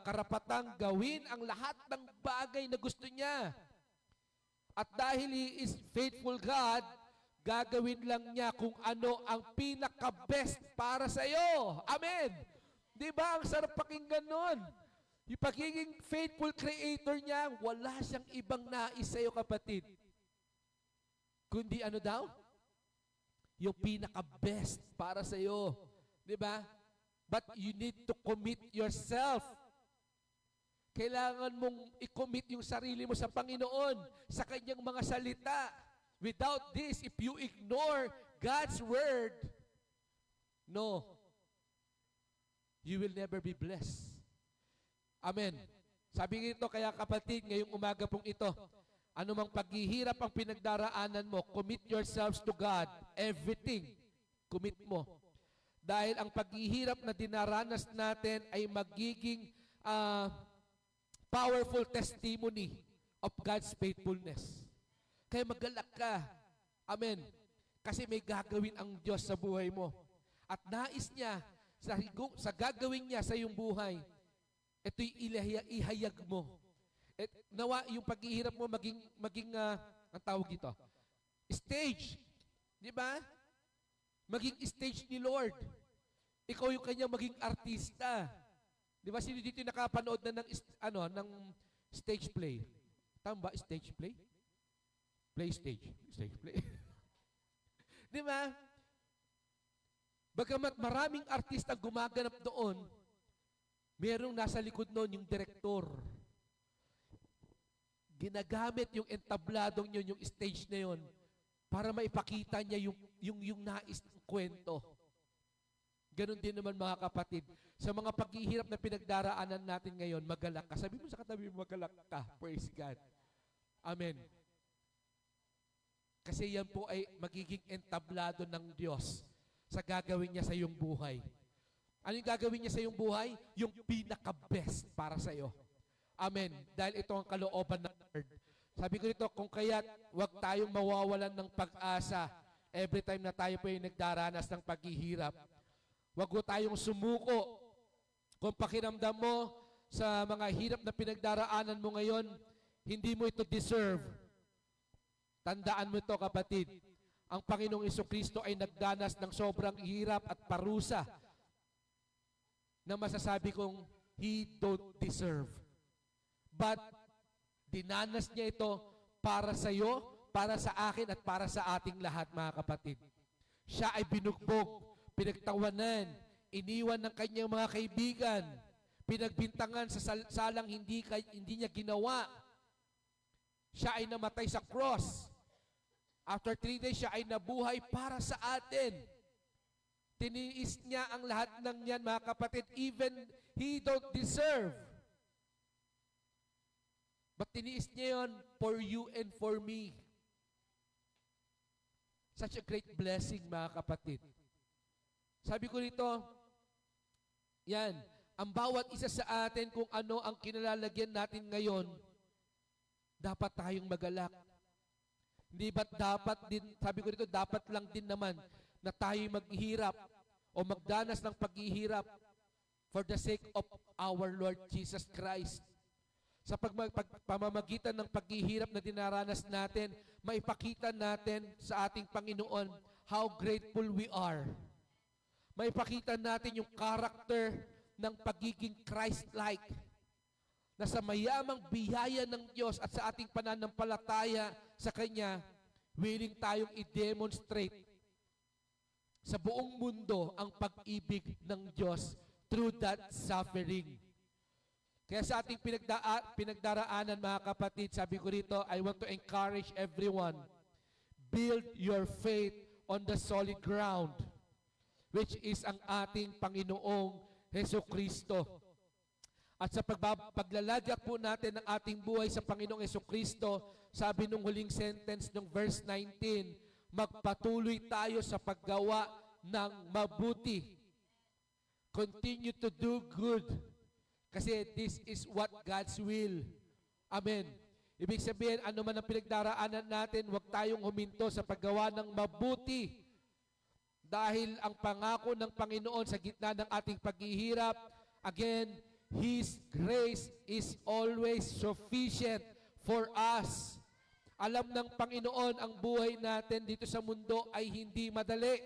S5: karapatang gawin, ang lahat ng bagay na gusto niya. At dahil He is faithful God, gagawin lang niya kung ano ang pinaka-best para sa iyo. Amen! Di ba? Ang sarap pakinggan nun. Yung pagiging faithful creator niya, wala siyang ibang nais sa iyo, kapatid. Kundi ano daw? Yung pinaka-best para sa iyo. Di ba? But you need to commit yourself. Kailangan mong i-commit yung sarili mo sa Panginoon, sa Kanyang mga salita. Without this, if you ignore God's word, no, you will never be blessed. Amen. Sabi nito, kaya kapatid, ngayong umaga pong ito, anumang paghihirap ang pinagdaraanan mo, commit yourselves to God. Everything, commit mo. Dahil ang paghihirap na dinaranas natin ay magiging powerful testimony of God's faithfulness. Kaya magalak ka. Amen. Kasi may gagawin ang Diyos sa buhay mo. At nais niya, sa gagawin niya sa iyong buhay, ito'y ihayag mo. At nawa yung paghihirap mo maging ang tawag dito, stage. Di ba? Maging stage ni Lord. Ikaw yung kanyang maging artista. Di ba? Sino dito yung nakapanood na ng stage play? Tama ba? Stage play? Play stage. Stage play. Di ba? Bagamat maraming artista gumaganap doon, merong nasa likod noon yung direktor. Ginagamit yung entabladong yun, yung stage na yun, para maipakita niya yung nais ng kwento. Ganon din naman mga kapatid. Sa mga paghihirap na pinagdaraanan natin ngayon, magalak ka. Sabi mo sa katabi mo, magalak ka. Praise God. Amen. Kasi yan po ay magiging entablado ng Diyos sa gagawin niya sa iyong buhay. Ano yung gagawin niya sa iyong buhay? Yung pinaka-best para sa iyo. Amen. Dahil ito ang kalooban ng Lord. Sabi ko nito, kung kaya't huwag tayong mawawalan ng pag-asa every time na tayo po yung nagdaranas ng paghihirap. Huwag ko tayong sumuko. Kung pakiramdam mo sa mga hirap na pinagdaraanan mo ngayon, hindi mo ito deserve. Tandaan mo ito, kapatid. Ang Panginoong Jesucristo ay nagdanas ng sobrang hirap at parusa na masasabi kong He don't deserve. But dinanas niya ito para sa iyo, para sa akin, at para sa ating lahat, mga kapatid. Siya ay binugbog, pinagtawanan, iniwan ng kanyang mga kaibigan, pinagbintangan sa salang hindi niya ginawa. Siya ay namatay sa cross. After 3 days, siya ay nabuhay para sa atin. Tiniis niya ang lahat ng yan, mga kapatid, even He don't deserve. But tiniis niya yun for you and for me. Such a great blessing, mga kapatid. Sabi ko rito, yan, ang bawat isa sa atin kung ano ang kinalalagyan natin ngayon, dapat tayong magalak. Hindi ba't dapat din, sabi ko rito, dapat lang din naman na tayo maghihirap o magdanas ng paghihirap for the sake of our Lord Jesus Christ. Sa pamamagitan ng paghihirap na dinaranas natin, maipakita natin sa ating Panginoon how grateful we are. Maipakita natin yung character ng pagiging Christ-like na sa mayamang biyaya ng Diyos at sa ating pananampalataya sa Kanya, willing tayong i-demonstrate sa buong mundo ang pag-ibig ng Diyos through that suffering. Kaya sa ating pinagdaraanan, mga kapatid, sabi ko rito, I want to encourage everyone, build your faith on the solid ground, which is ang ating Panginoong Jesucristo. At sa paglalagak po natin ng ating buhay sa Panginoong Jesucristo, sabi nung huling sentence ng verse 19, magpatuloy tayo sa paggawa ng mabuti. Continue to do good. Kasi this is what God's will. Amen. Ibig sabihin, ano man ang pinagdaraanan natin, huwag tayong huminto sa paggawa ng mabuti. Dahil ang pangako ng Panginoon sa gitna ng ating paghihirap, again, His grace is always sufficient for us. Alam ng Panginoon ang buhay natin dito sa mundo ay hindi madali.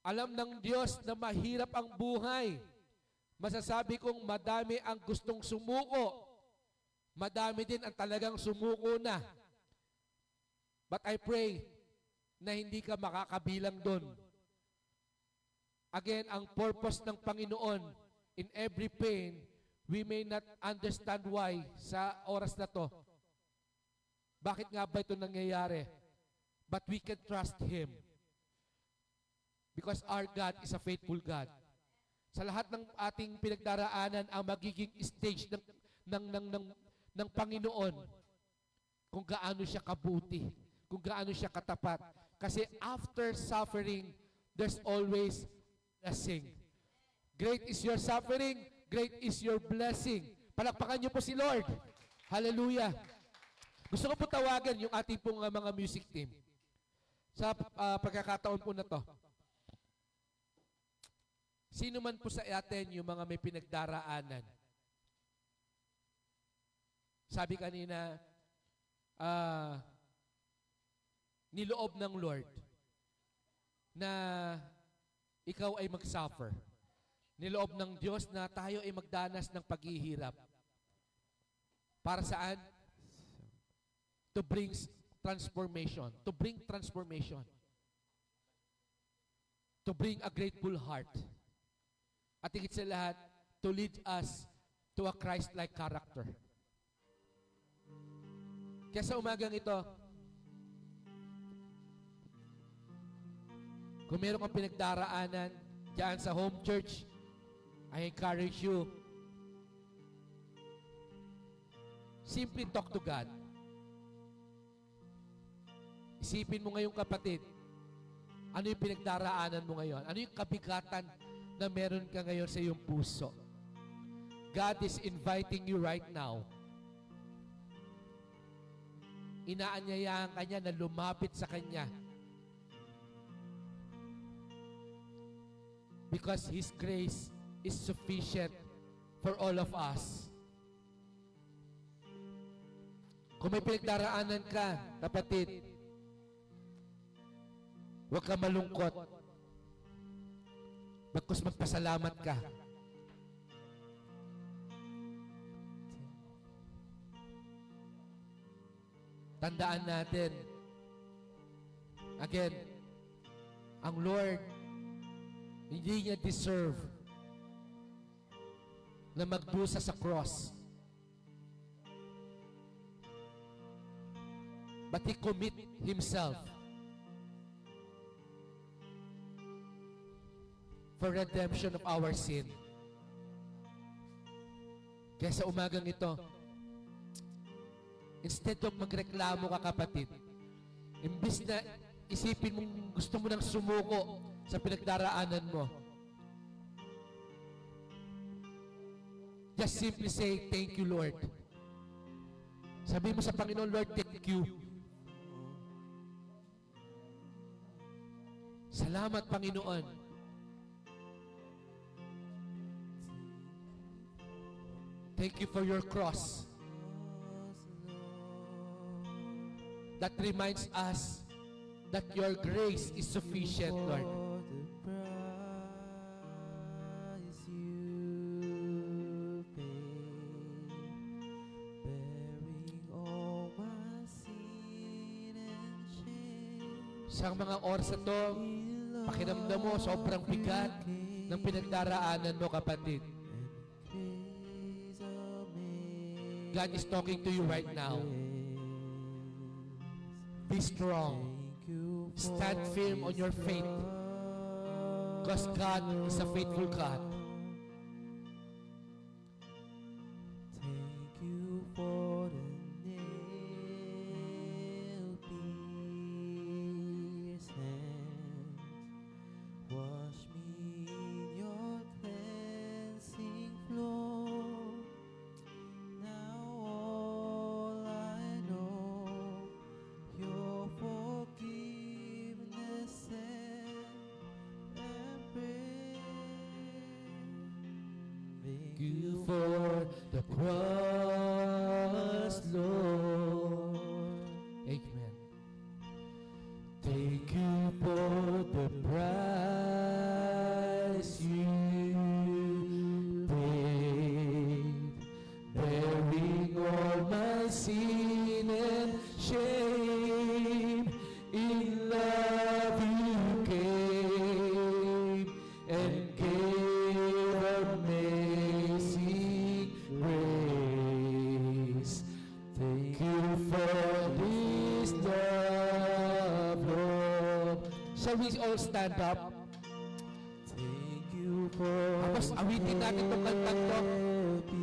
S5: Alam ng Diyos na mahirap ang buhay. Masasabi kong madami ang gustong sumuko. Madami din ang talagang sumuko na. But I pray na hindi ka makakabilang doon. Again, ang purpose ng Panginoon in every pain, we may not understand why sa oras na to. Bakit nga ba ito nangyayari? But we can trust Him. Because our God is a faithful God. Sa lahat ng ating pinagdaraanan, ang magiging stage ng Panginoon, kung gaano siya kabuti, kung gaano siya katapat. Kasi after suffering, there's always blessing. Great is your suffering, great is your blessing. Palakpakan niyo po si Lord. Hallelujah. Gusto ko po tawagan yung ating pong mga music team. Sa pagkakataon po na to. Sino man po sa atin yung mga may pinagdaraanan? Sabi kanina, niloob ng Lord na ikaw ay mag-suffer. Niloob ng Diyos na tayo ay magdanas ng paghihirap. Para saan? To bring transformation. To bring transformation. To bring a grateful heart. At higit sa lahat, to lead us to a Christ-like character. Kaya sa umagang ito, kung meron kang pinagdaraanan diyan sa home church, I encourage you, simply talk to God. Isipin mo ngayon, kapatid, ano yung pinagdaraanan mo ngayon? Ano yung kabigatan na meron ka ngayon sa iyong puso? God is inviting you right now. Inaanyayahan ka niya na lumapit sa Kanya. Because His grace is sufficient for all of us. Kung may pinagdaraanan ka, kapatid, huwag ka malungkot. Bagkus magpasalamat ka. Tandaan natin, again, ang Lord, hindi niya deserve na magdusa sa cross. But He commit Himself for redemption of our sin. Kaya sa umagang ito, instead of magreklamo ka, kapatid, imbis na isipin mong gusto mo nang sumuko sa pinagdaraanan mo, just simply say, thank you, Lord. Sabi mo sa Panginoon, Lord, thank you. Salamat, Panginoon. Thank you for your cross. That reminds us that your grace is sufficient, Lord. Sa mga oras na to, pakiramdam mo, sobrang bigat ng pinagdaraanan mo, kapatid. God is talking to you right now. Be strong. Stand firm on your faith. Because God is a faithful God.
S3: Thank you for the nail-pierced hands. Wash me in your cleansing flow.
S5: shall we all stand up?
S3: Thank you for
S5: Tapos awitin natin itong kantang to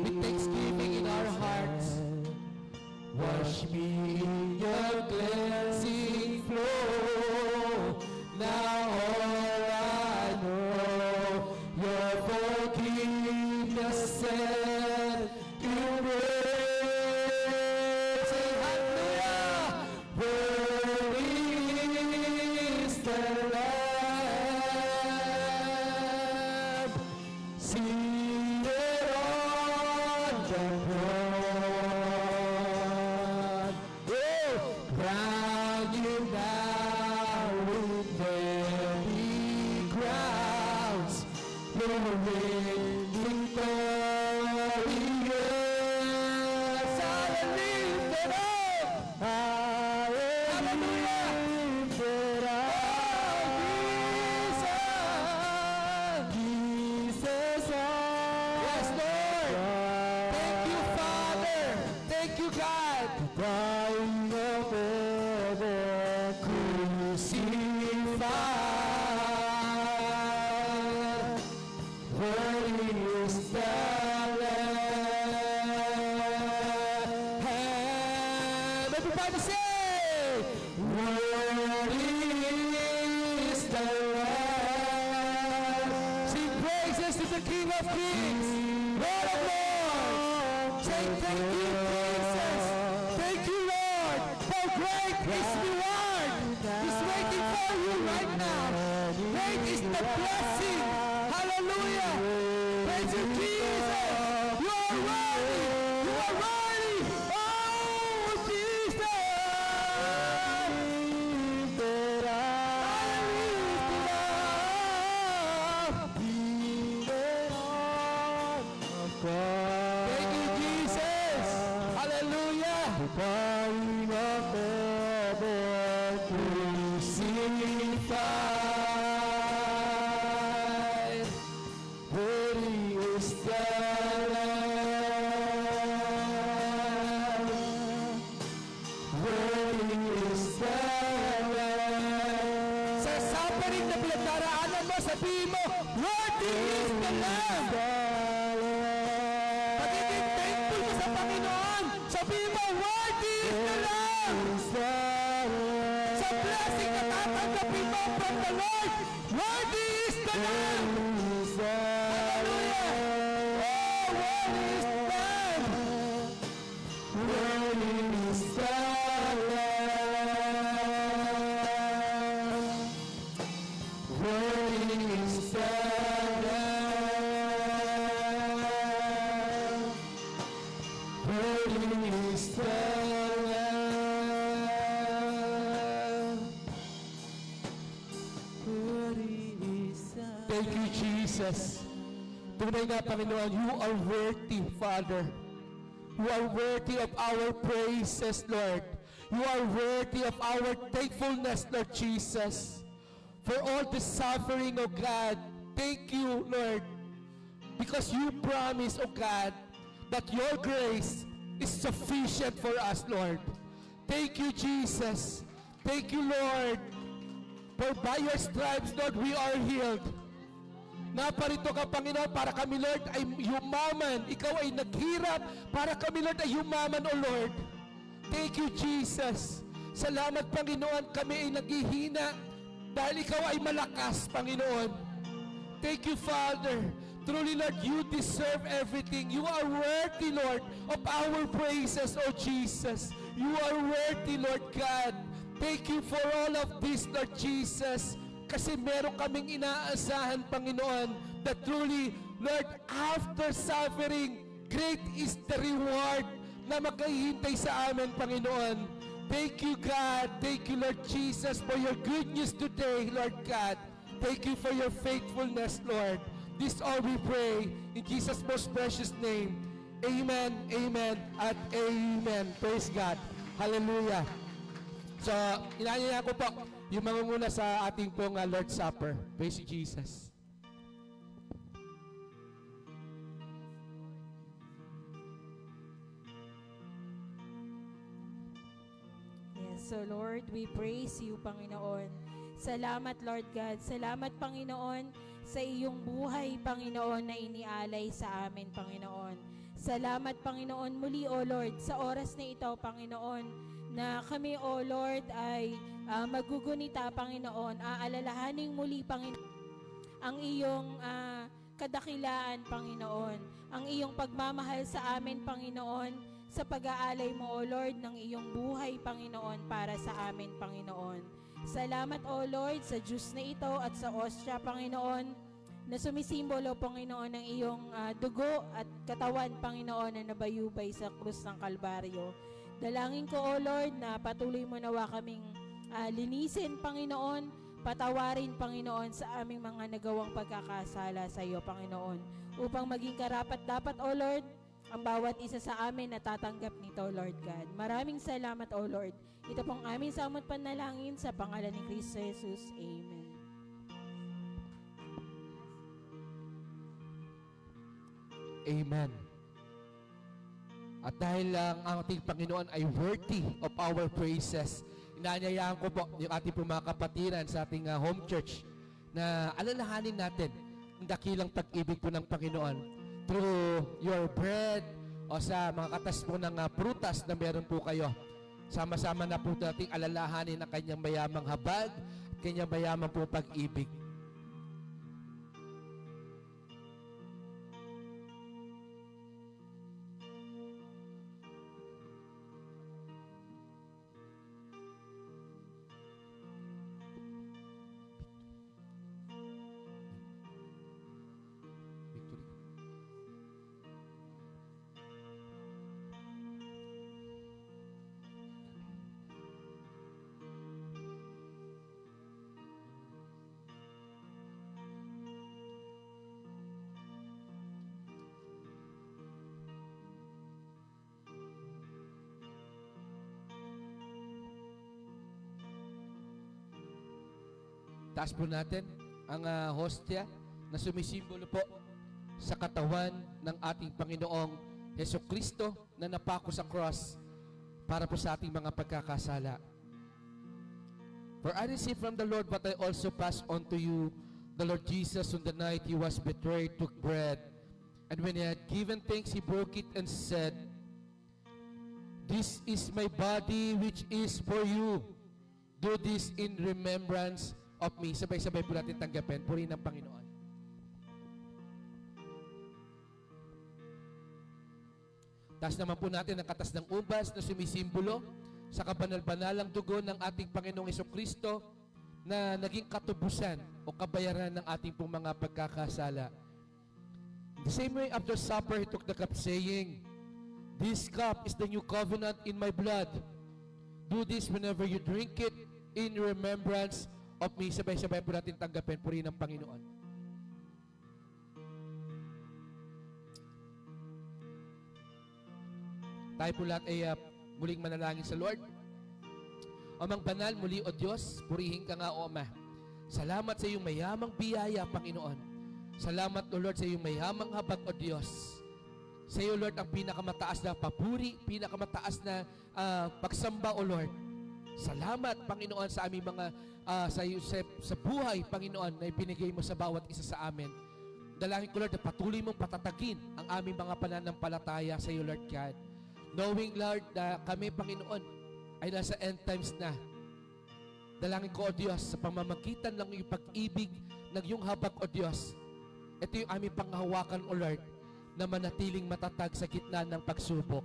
S5: with thanksgiving in our hearts. Wash me in your cleansing flow. Now all I know, your forgiveness and embrace. Say hallelujah! Worthy is the Lamb, seated on the throne. Oh, crown you now with many crowns, your reign victorious. Hallelujah! Hallelujah! Jesus! Yes, Lord! Thank you, Father! Thank you, God! Dying of heaven, crucified, worthy is the Lamb. Everybody say, worthy is the Lamb. Sing praises to the King of Kings, Lord of Lords. Say thank you, Jesus. Thank you, Lord. For great is reward. He's waiting for you right now. Great is the blessing. Hallelujah. Praise you, Jesus. You are worthy. You are worthy. Oh, Jesus. Thank you, Jesus. Hallelujah. Dying of heaven, crucified, worthy is the Lamb, worthy is the Lamb. Sa suffering na pinagdaraanan mo, sabihin mo, worthy is the Lamb. Pagiging thankful mo sa Panginoon, sabihin mo, worthy is the Lamb. Sa blessing na tatanggapin mo from the Lord, worthy is the Lamb. Hallelujah! Oh, worthy is the Lamb. Worthy is the Lamb. Worthy is the Lamb. Worthy is the Lamb. Thank you, Jesus. Tunay nga, Panginoon, you are worthy, Father. You are worthy of our praises, Lord. You are worthy of our thankfulness, Lord Jesus. For all the suffering, oh God, thank you, Lord. Because you promise, oh God, that your grace is sufficient for us, Lord. Thank you, Jesus. Thank you, Lord. For by your stripes, Lord, we are healed. Naparito ka, Panginoon, para kami, Lord, ay yumaman. Ikaw ay naghirap para kami, Lord, ay yumaman, O Lord. Thank you, Jesus. Salamat, Panginoon, kami ay naghihina dahil ikaw ay malakas, Panginoon. Thank you, Father. Truly, Lord, you deserve everything. You are worthy, Lord, of our praises, O Jesus. You are worthy, Lord God. Thank you for all of this, Lord Jesus. Kasi meron kaming inaasahan, Panginoon, that truly, Lord, after suffering, great is the reward na maghihintay sa amin, Panginoon. Thank you, God. Thank you, Lord Jesus, for your good news today, Lord God. Thank you for your faithfulness, Lord. This all we pray in Jesus' most precious name. Amen, amen, at amen. Praise God. Hallelujah. So, inanyaya ko po yung mangunguna sa ating pong Lord's Supper. Praise you, Jesus.
S4: Yes, so Lord, we praise you, Panginoon. Salamat, Lord God. Salamat, Panginoon, sa iyong buhay, Panginoon, na inialay sa amin, Panginoon. Salamat, Panginoon, muli, O Lord, sa oras na ito, Panginoon, na kami, O Lord, ay magugunita, Panginoon, aalalahaning muli, Panginoon, ang iyong kadakilaan, Panginoon, ang iyong pagmamahal sa amin, Panginoon, sa pag-aalay mo, O Lord, ng iyong buhay, Panginoon, para sa amin, Panginoon. Salamat, O Lord, sa Diyos na ito at sa osya, Panginoon, na sumisimbolo, Panginoon, ng iyong dugo at katawan, Panginoon, na nabayubay sa krus ng Kalbaryo. Dalangin ko, O Lord, na patuloy mo nawa kaming linisin, Panginoon, patawarin, Panginoon, sa aming mga nagawang pagkakasala sa iyo, Panginoon, upang maging karapat-dapat, O Lord, ang bawat isa sa amin na tatanggap nito, Lord God. Maraming salamat, O Lord. Ito pong aming samot panalangin sa pangalan ni Kristo Jesus. Amen.
S5: Amen. At dahil ang ating Panginoon ay worthy of our praises, inaanyayahan ko po yung ating mga kapatiran sa ating home church na alalahanin natin ang dakilang pag-ibig po ng Panginoon through your bread o sa mga katas po ng prutas na meron po kayo. Sama-sama na po nating alalahanin ang kanyang mayamang habag, kanyang mayamang po pag-ibig. Taas po natin ang hostia na sumisimbolo po sa katawan ng ating Panginoong Jesucristo na napako sa cross para po sa ating mga pagkakasala. For I received from the Lord what I also passed on to you. The Lord Jesus, on the night he was betrayed, took bread, and when he had given thanks, he broke it and said, "This is my body which is for you. Do this in remembrance of me." Sabay-sabay po natin tanggapin. Purihin ng Panginoon. Taas naman po natin ang katas ng ubas na sumisimbolo sa kabanal-banalang dugo ng ating Panginoong Jesucristo na naging katubusan o kabayaran ng ating pong mga pagkakasala. The same way after supper, he took the cup saying, "This cup is the new covenant in my blood. Do this whenever you drink it in remembrance of me." Sabay-sabay po natin tanggapin. Purihin ng Panginoon. Tayo po lahat ay muling manalangin sa Lord. Amang banal, muli, O Diyos, purihin ka nga, O Ama. Salamat sa iyong mayamang biyaya, Panginoon. Salamat, O Lord, sa iyong mayamang habag, O Diyos. Sa iyo, Lord, ang pinakamataas na papuri, pinakamataas na pagsamba, O Lord. Salamat, Panginoon, sa aming mga sa buhay, Panginoon, na ibinigay mo sa bawat isa sa amin. Dalangin ko, Lord, na patuloy mong patatagin ang aming mga pananampalataya sa iyo, Lord God. Knowing, Lord, na kami, Panginoon, ay nasa end times na. Dalangin ko, O Diyos, sa pamamagitan ng iyong pag-ibig, ng iyong habag, O Diyos, ito yung aming panghahawakan, O Lord, na manatiling matatag sa gitna ng pagsubok.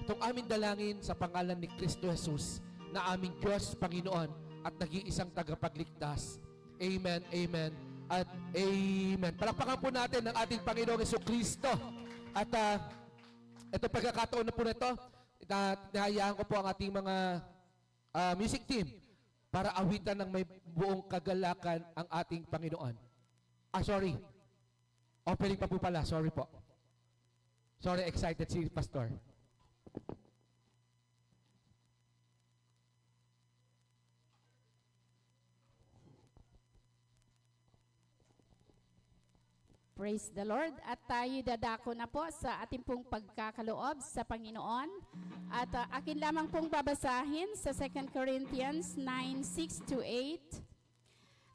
S5: Itong aming dalangin sa pangalan ni Kristo Jesus, na aming Diyos, Panginoon, at nag-iisang tagapagligtas. Amen, amen, at amen. Palakpakan po natin ang ating Panginoong Jesucristo. At ito pagkakataon na po na ito, nahayaan ko po ang ating mga music team para awitan ng may buong kagalakan ang ating Panginoon. Sorry. Opening pa po pala. Sorry po. Sorry, excited si Pastor.
S6: Praise the Lord. At tayo dadako na po sa ating pong pagkakaloob sa Panginoon. At akin lamang pong babasahin sa 2 Corinthians 9:6-8.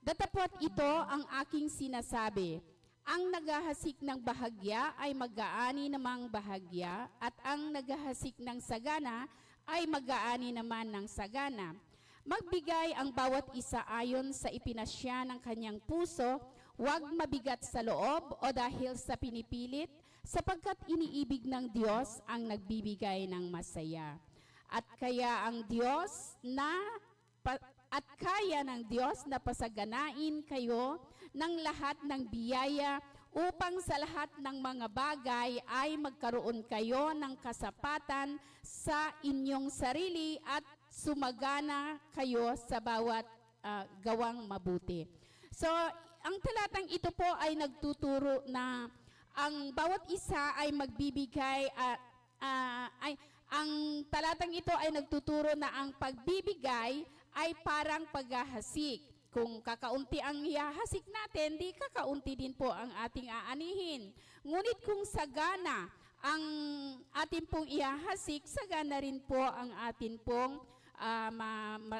S6: Datapot ito ang aking sinasabi. Ang naghahasik ng bahagya ay mag-aani namang bahagya, at ang naghahasik ng sagana ay mag-aani naman ng sagana. Magbigay ang bawat isa ayon sa ipinasya ng kanyang puso, huwag mabigat sa loob o dahil sa pinipilit, sapagkat iniibig ng Diyos ang nagbibigay ng masaya. At kaya ng Diyos na pasaganain kayo ng lahat ng biyaya upang sa lahat ng mga bagay ay magkaroon kayo ng kasapatan sa inyong sarili at sumagana kayo sa bawat gawang mabuti. So, ang talatang ito po ay nagtuturo na ang bawat isa ay magbibigay ang talatang ito ay nagtuturo na ang pagbibigay ay parang paghahasik. Kung kakaunti ang ihahasik natin, di kakaunti din po ang ating aanihin. Ngunit kung sagana ang atin pong ihahasik, sagana rin po ang atin pong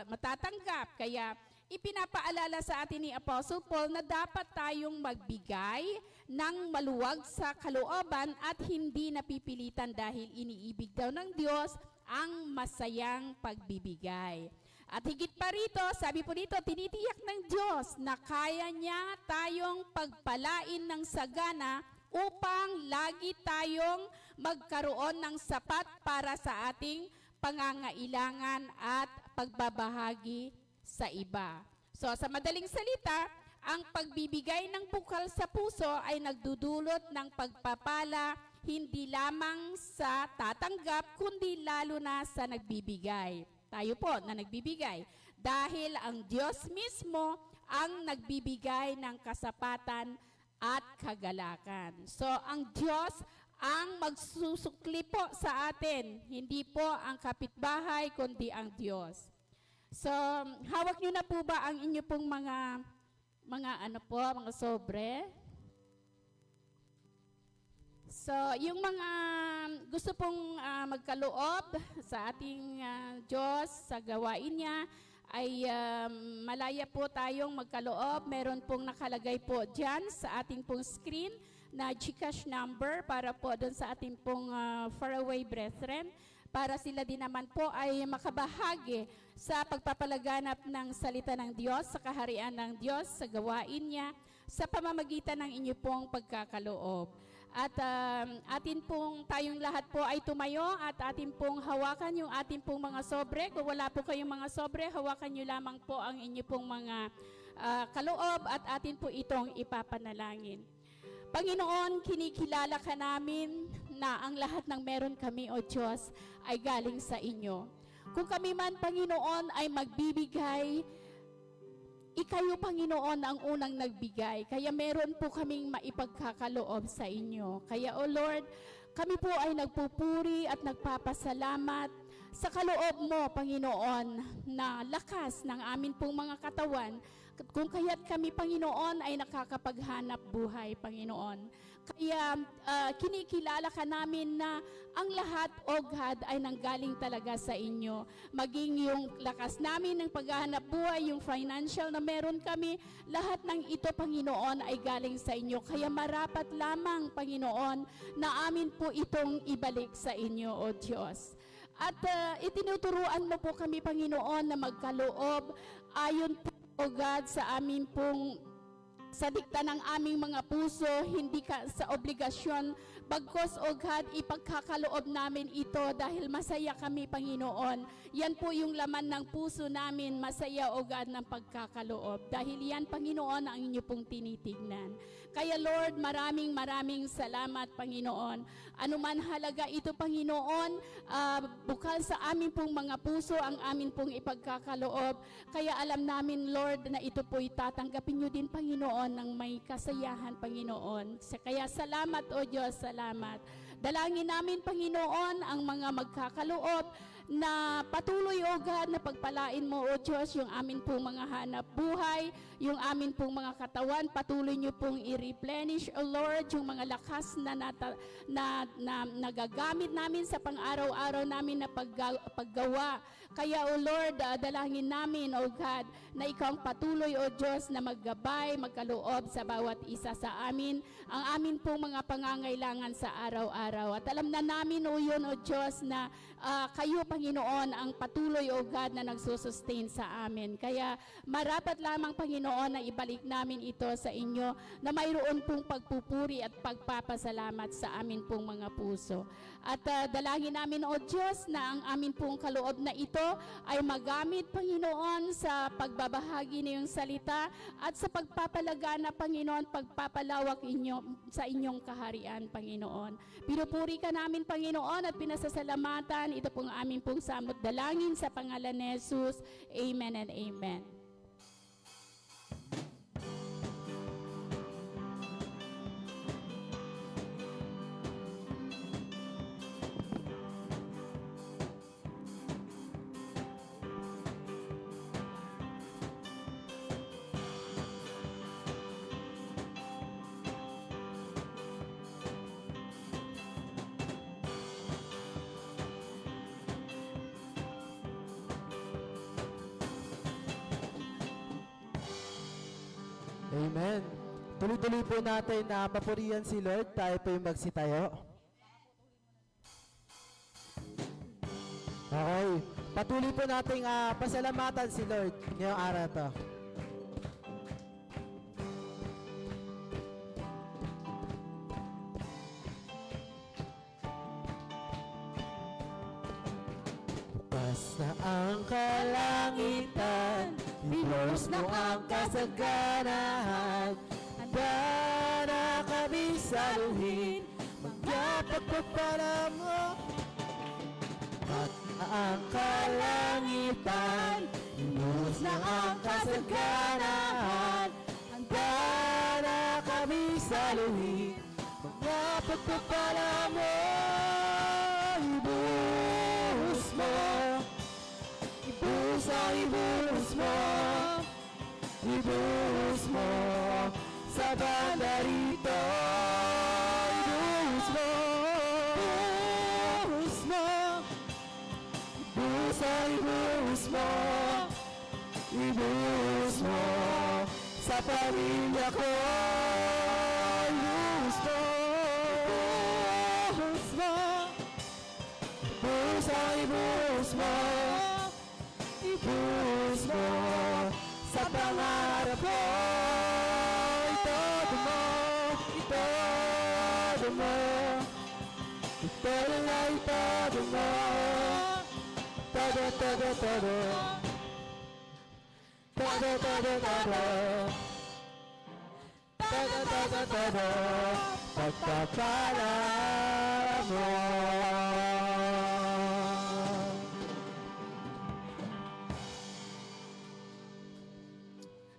S6: matatanggap. Kaya ipinapaalala sa atin ni Apostle Paul na dapat tayong magbigay ng maluwag sa kalooban at hindi napipilitan dahil iniibig daw ng Diyos ang masayang pagbibigay. At higit pa rito, sabi po dito, tinitiyak ng Diyos na kaya niya tayong pagpalain ng sagana upang lagi tayong magkaroon ng sapat para sa ating pangangailangan at pagbabahagi sa iba. So sa madaling salita, ang pagbibigay ng bukal sa puso ay nagdudulot ng pagpapala hindi lamang sa tatanggap kundi lalo na sa nagbibigay. Tayo po na nagbibigay dahil ang Diyos mismo ang nagbibigay ng kasapatan at kagalakan. So ang Diyos ang magsusukli po sa atin, hindi po ang kapitbahay kundi ang Diyos. So, hawak nyo na po ba ang inyo pong mga sobre? So, yung mga gusto pong magkaloob sa ating Diyos, sa gawain niya, ay malaya po tayong magkaloob. Meron pong nakalagay po dyan sa ating pong screen na GCash number para po doon sa ating pong faraway brethren, para sila din naman po ay makabahagi sa pagpapalaganap ng salita ng Diyos, sa kaharian ng Diyos, sa gawain niya, sa pamamagitan ng inyo pong pagkakaloob. At atin pong tayong lahat po ay tumayo at atin pong hawakan yung atin pong mga sobre. Kung wala po kayong mga sobre, hawakan nyo lamang po ang inyo pong mga kaloob at atin po itong ipapanalangin. Panginoon, kinikilala ka namin na ang lahat ng meron kami, O Diyos, ay galing sa inyo. Kung kami man, Panginoon, ay magbibigay, ikayo, Panginoon, ang unang nagbigay. Kaya meron po kaming maipagkakaloob sa inyo. Kaya, O Lord, kami po ay nagpupuri at nagpapasalamat sa kaloob mo, Panginoon, na lakas ng amin pong mga katawan, kung kaya't kami, Panginoon, ay nakakapaghanap buhay, Panginoon. Kaya kinikilala ka namin na ang lahat, O God, ay nanggaling talaga sa inyo. Maging yung lakas namin ng paghahanap buhay, yung financial na meron kami, lahat ng ito, Panginoon, ay galing sa inyo. Kaya marapat lamang, Panginoon, na amin po itong ibalik sa inyo, O Diyos. At itinuturuan mo po kami, Panginoon, na magkaloob ayon po, O God, sa amin pong sa dikta ng aming mga puso, hindi ka sa obligasyon, bagkos, O God, ipagkakaloob namin ito dahil masaya kami, Panginoon. Yan po yung laman ng puso namin, masaya, O God, ng pagkakaloob. Dahil yan, Panginoon, ang inyo pong tinitignan. Kaya, Lord, maraming salamat, Panginoon. Anuman halaga ito, Panginoon, bukal sa amin pong mga puso, ang amin pong ipagkakaloob. Kaya alam namin, Lord, na ito po'y tatanggapin nyo din, Panginoon, ng may kasayahan, Panginoon. Kaya salamat, O Diyos, salamat. Dalangin namin, Panginoon, ang mga magkakaloob na patuloy, O God, na pagpalain mo, O Diyos, yung amin pong mga hanap buhay, yung amin pong mga katawan, patuloy niyo pong i-replenish, O Lord, yung mga lakas na nagagamit namin sa pang-araw-araw namin na paggawa. Kaya, O Lord, dalangin namin, O God, na ikaw ang patuloy, O Diyos, na maggabay, magkaloob sa bawat isa sa amin, ang amin pong mga pangangailangan sa araw-araw. At alam na namin, O yun, O Diyos, na kayo, Panginoon, ang patuloy, O God, na nagsusustain sa amin. Kaya marapat lamang, Panginoon, na ibalik namin ito sa inyo, na mayroon pong pagpupuri at pagpapasalamat sa amin pong mga puso. At dalangin namin, O Diyos, na ang amin pong kaloob na ito ay magamit, Panginoon, sa pagbabahagi ng iyong salita at sa pagpapalagana, Panginoon, pagpapalawak sa inyong kaharian, Panginoon. Pinupuri ka namin, Panginoon, at pinasasalamatan. Ito pong aming pong samot dalangin sa pangalan ni Jesus. Amen and amen.
S3: Amen. Tuloy-tuloy po natin na papurihan si Lord. Tayo po yung magsitayo. Okay. Patuloy po natin pasalamatan si Lord ngayong araw to. Bukas na ang kalangitan, Pinos mo ang kasaganahan, handa na kami saluhin, magpapagpapala mo. At ang kalangitan, Pinos na ang kasaganahan, handa na kami saluhin, magpapagpapala mo. Ibuhos mo, ibuhos mo, ibuhos mo sa banda rito. Ibuhos mo, ibuhos mo, ibuhos mo, ibuhos mo sa pamilya ko. Ibuhos mo, ibuhos mo, ibuhos mo, ibuhos mo sa pangarap ko. Itodo mo, itodo mo, itodo na itodo mo. Todo, todo, todo, todo, todo, todo, todo, todo, todo, pagpapala mo.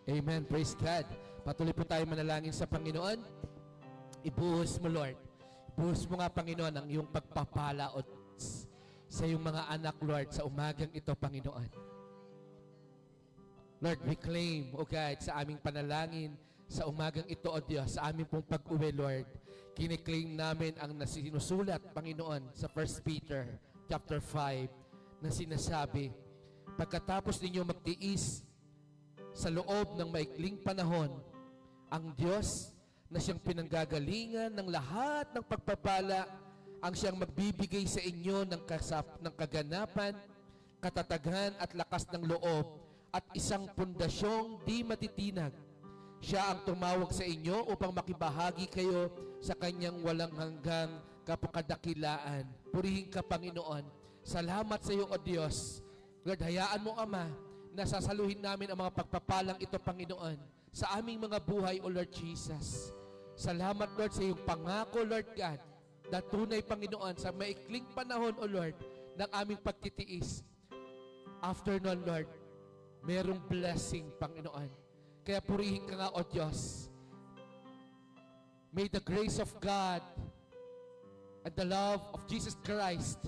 S5: Amen. Praise God. Patuloy po tayo manalangin sa Panginoon. Ibuhos mo, Lord. Ibuhos mo nga, Panginoon, ang iyong pagpapala o sa iyong mga anak, Lord, sa umagang ito, Panginoon. Lord, we claim, O God, sa aming panalangin, sa umagang ito, O Diyos, sa aming pong pag-uwi, Lord, kiniklaim namin ang nasinusulat, Panginoon, sa 1 Peter chapter 5, na sinasabi, pagkatapos ninyo magtiis sa loob ng maikling panahon, ang Diyos na siyang pinanggagalingan ng lahat ng pagpapala, ang siyang magbibigay sa inyo ng kaganapan, katataghan at lakas ng loob at isang pundasyong di matitinag. Siya ang tumawag sa inyo upang makibahagi kayo sa kanyang walang hanggang kapakadakilaan. Purihin ka, Panginoon. Salamat sa iyo, O Diyos. Lord, hayaan mo, Ama, na sasaluhin namin ang mga pagpapalang ito, Panginoon, sa aming mga buhay, O Lord Jesus. Salamat, Lord, sa iyong pangako, Lord God, na tunay, Panginoon, sa maikling panahon, O Lord, ng aming pagtitiis. After nun, Lord, merong blessing, Panginoon. Kaya purihin ka nga, O Diyos. May the grace of God and the love of Jesus Christ,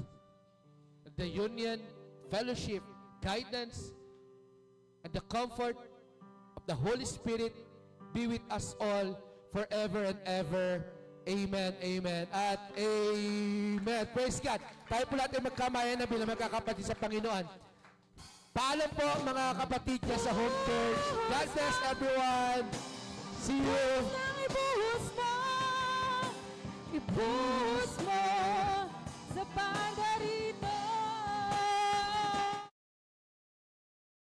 S5: and the union, fellowship, guidance, and the comfort of the Holy Spirit be with us all forever and ever. Amen, amen, at amen. Praise God. Tayo po natin magkamayan na bilang magkakapatid sa Panginoon. Paalam po mga kapatid niya sa home church. God bless everyone. See you.
S4: Ibuhos mo, ibuhos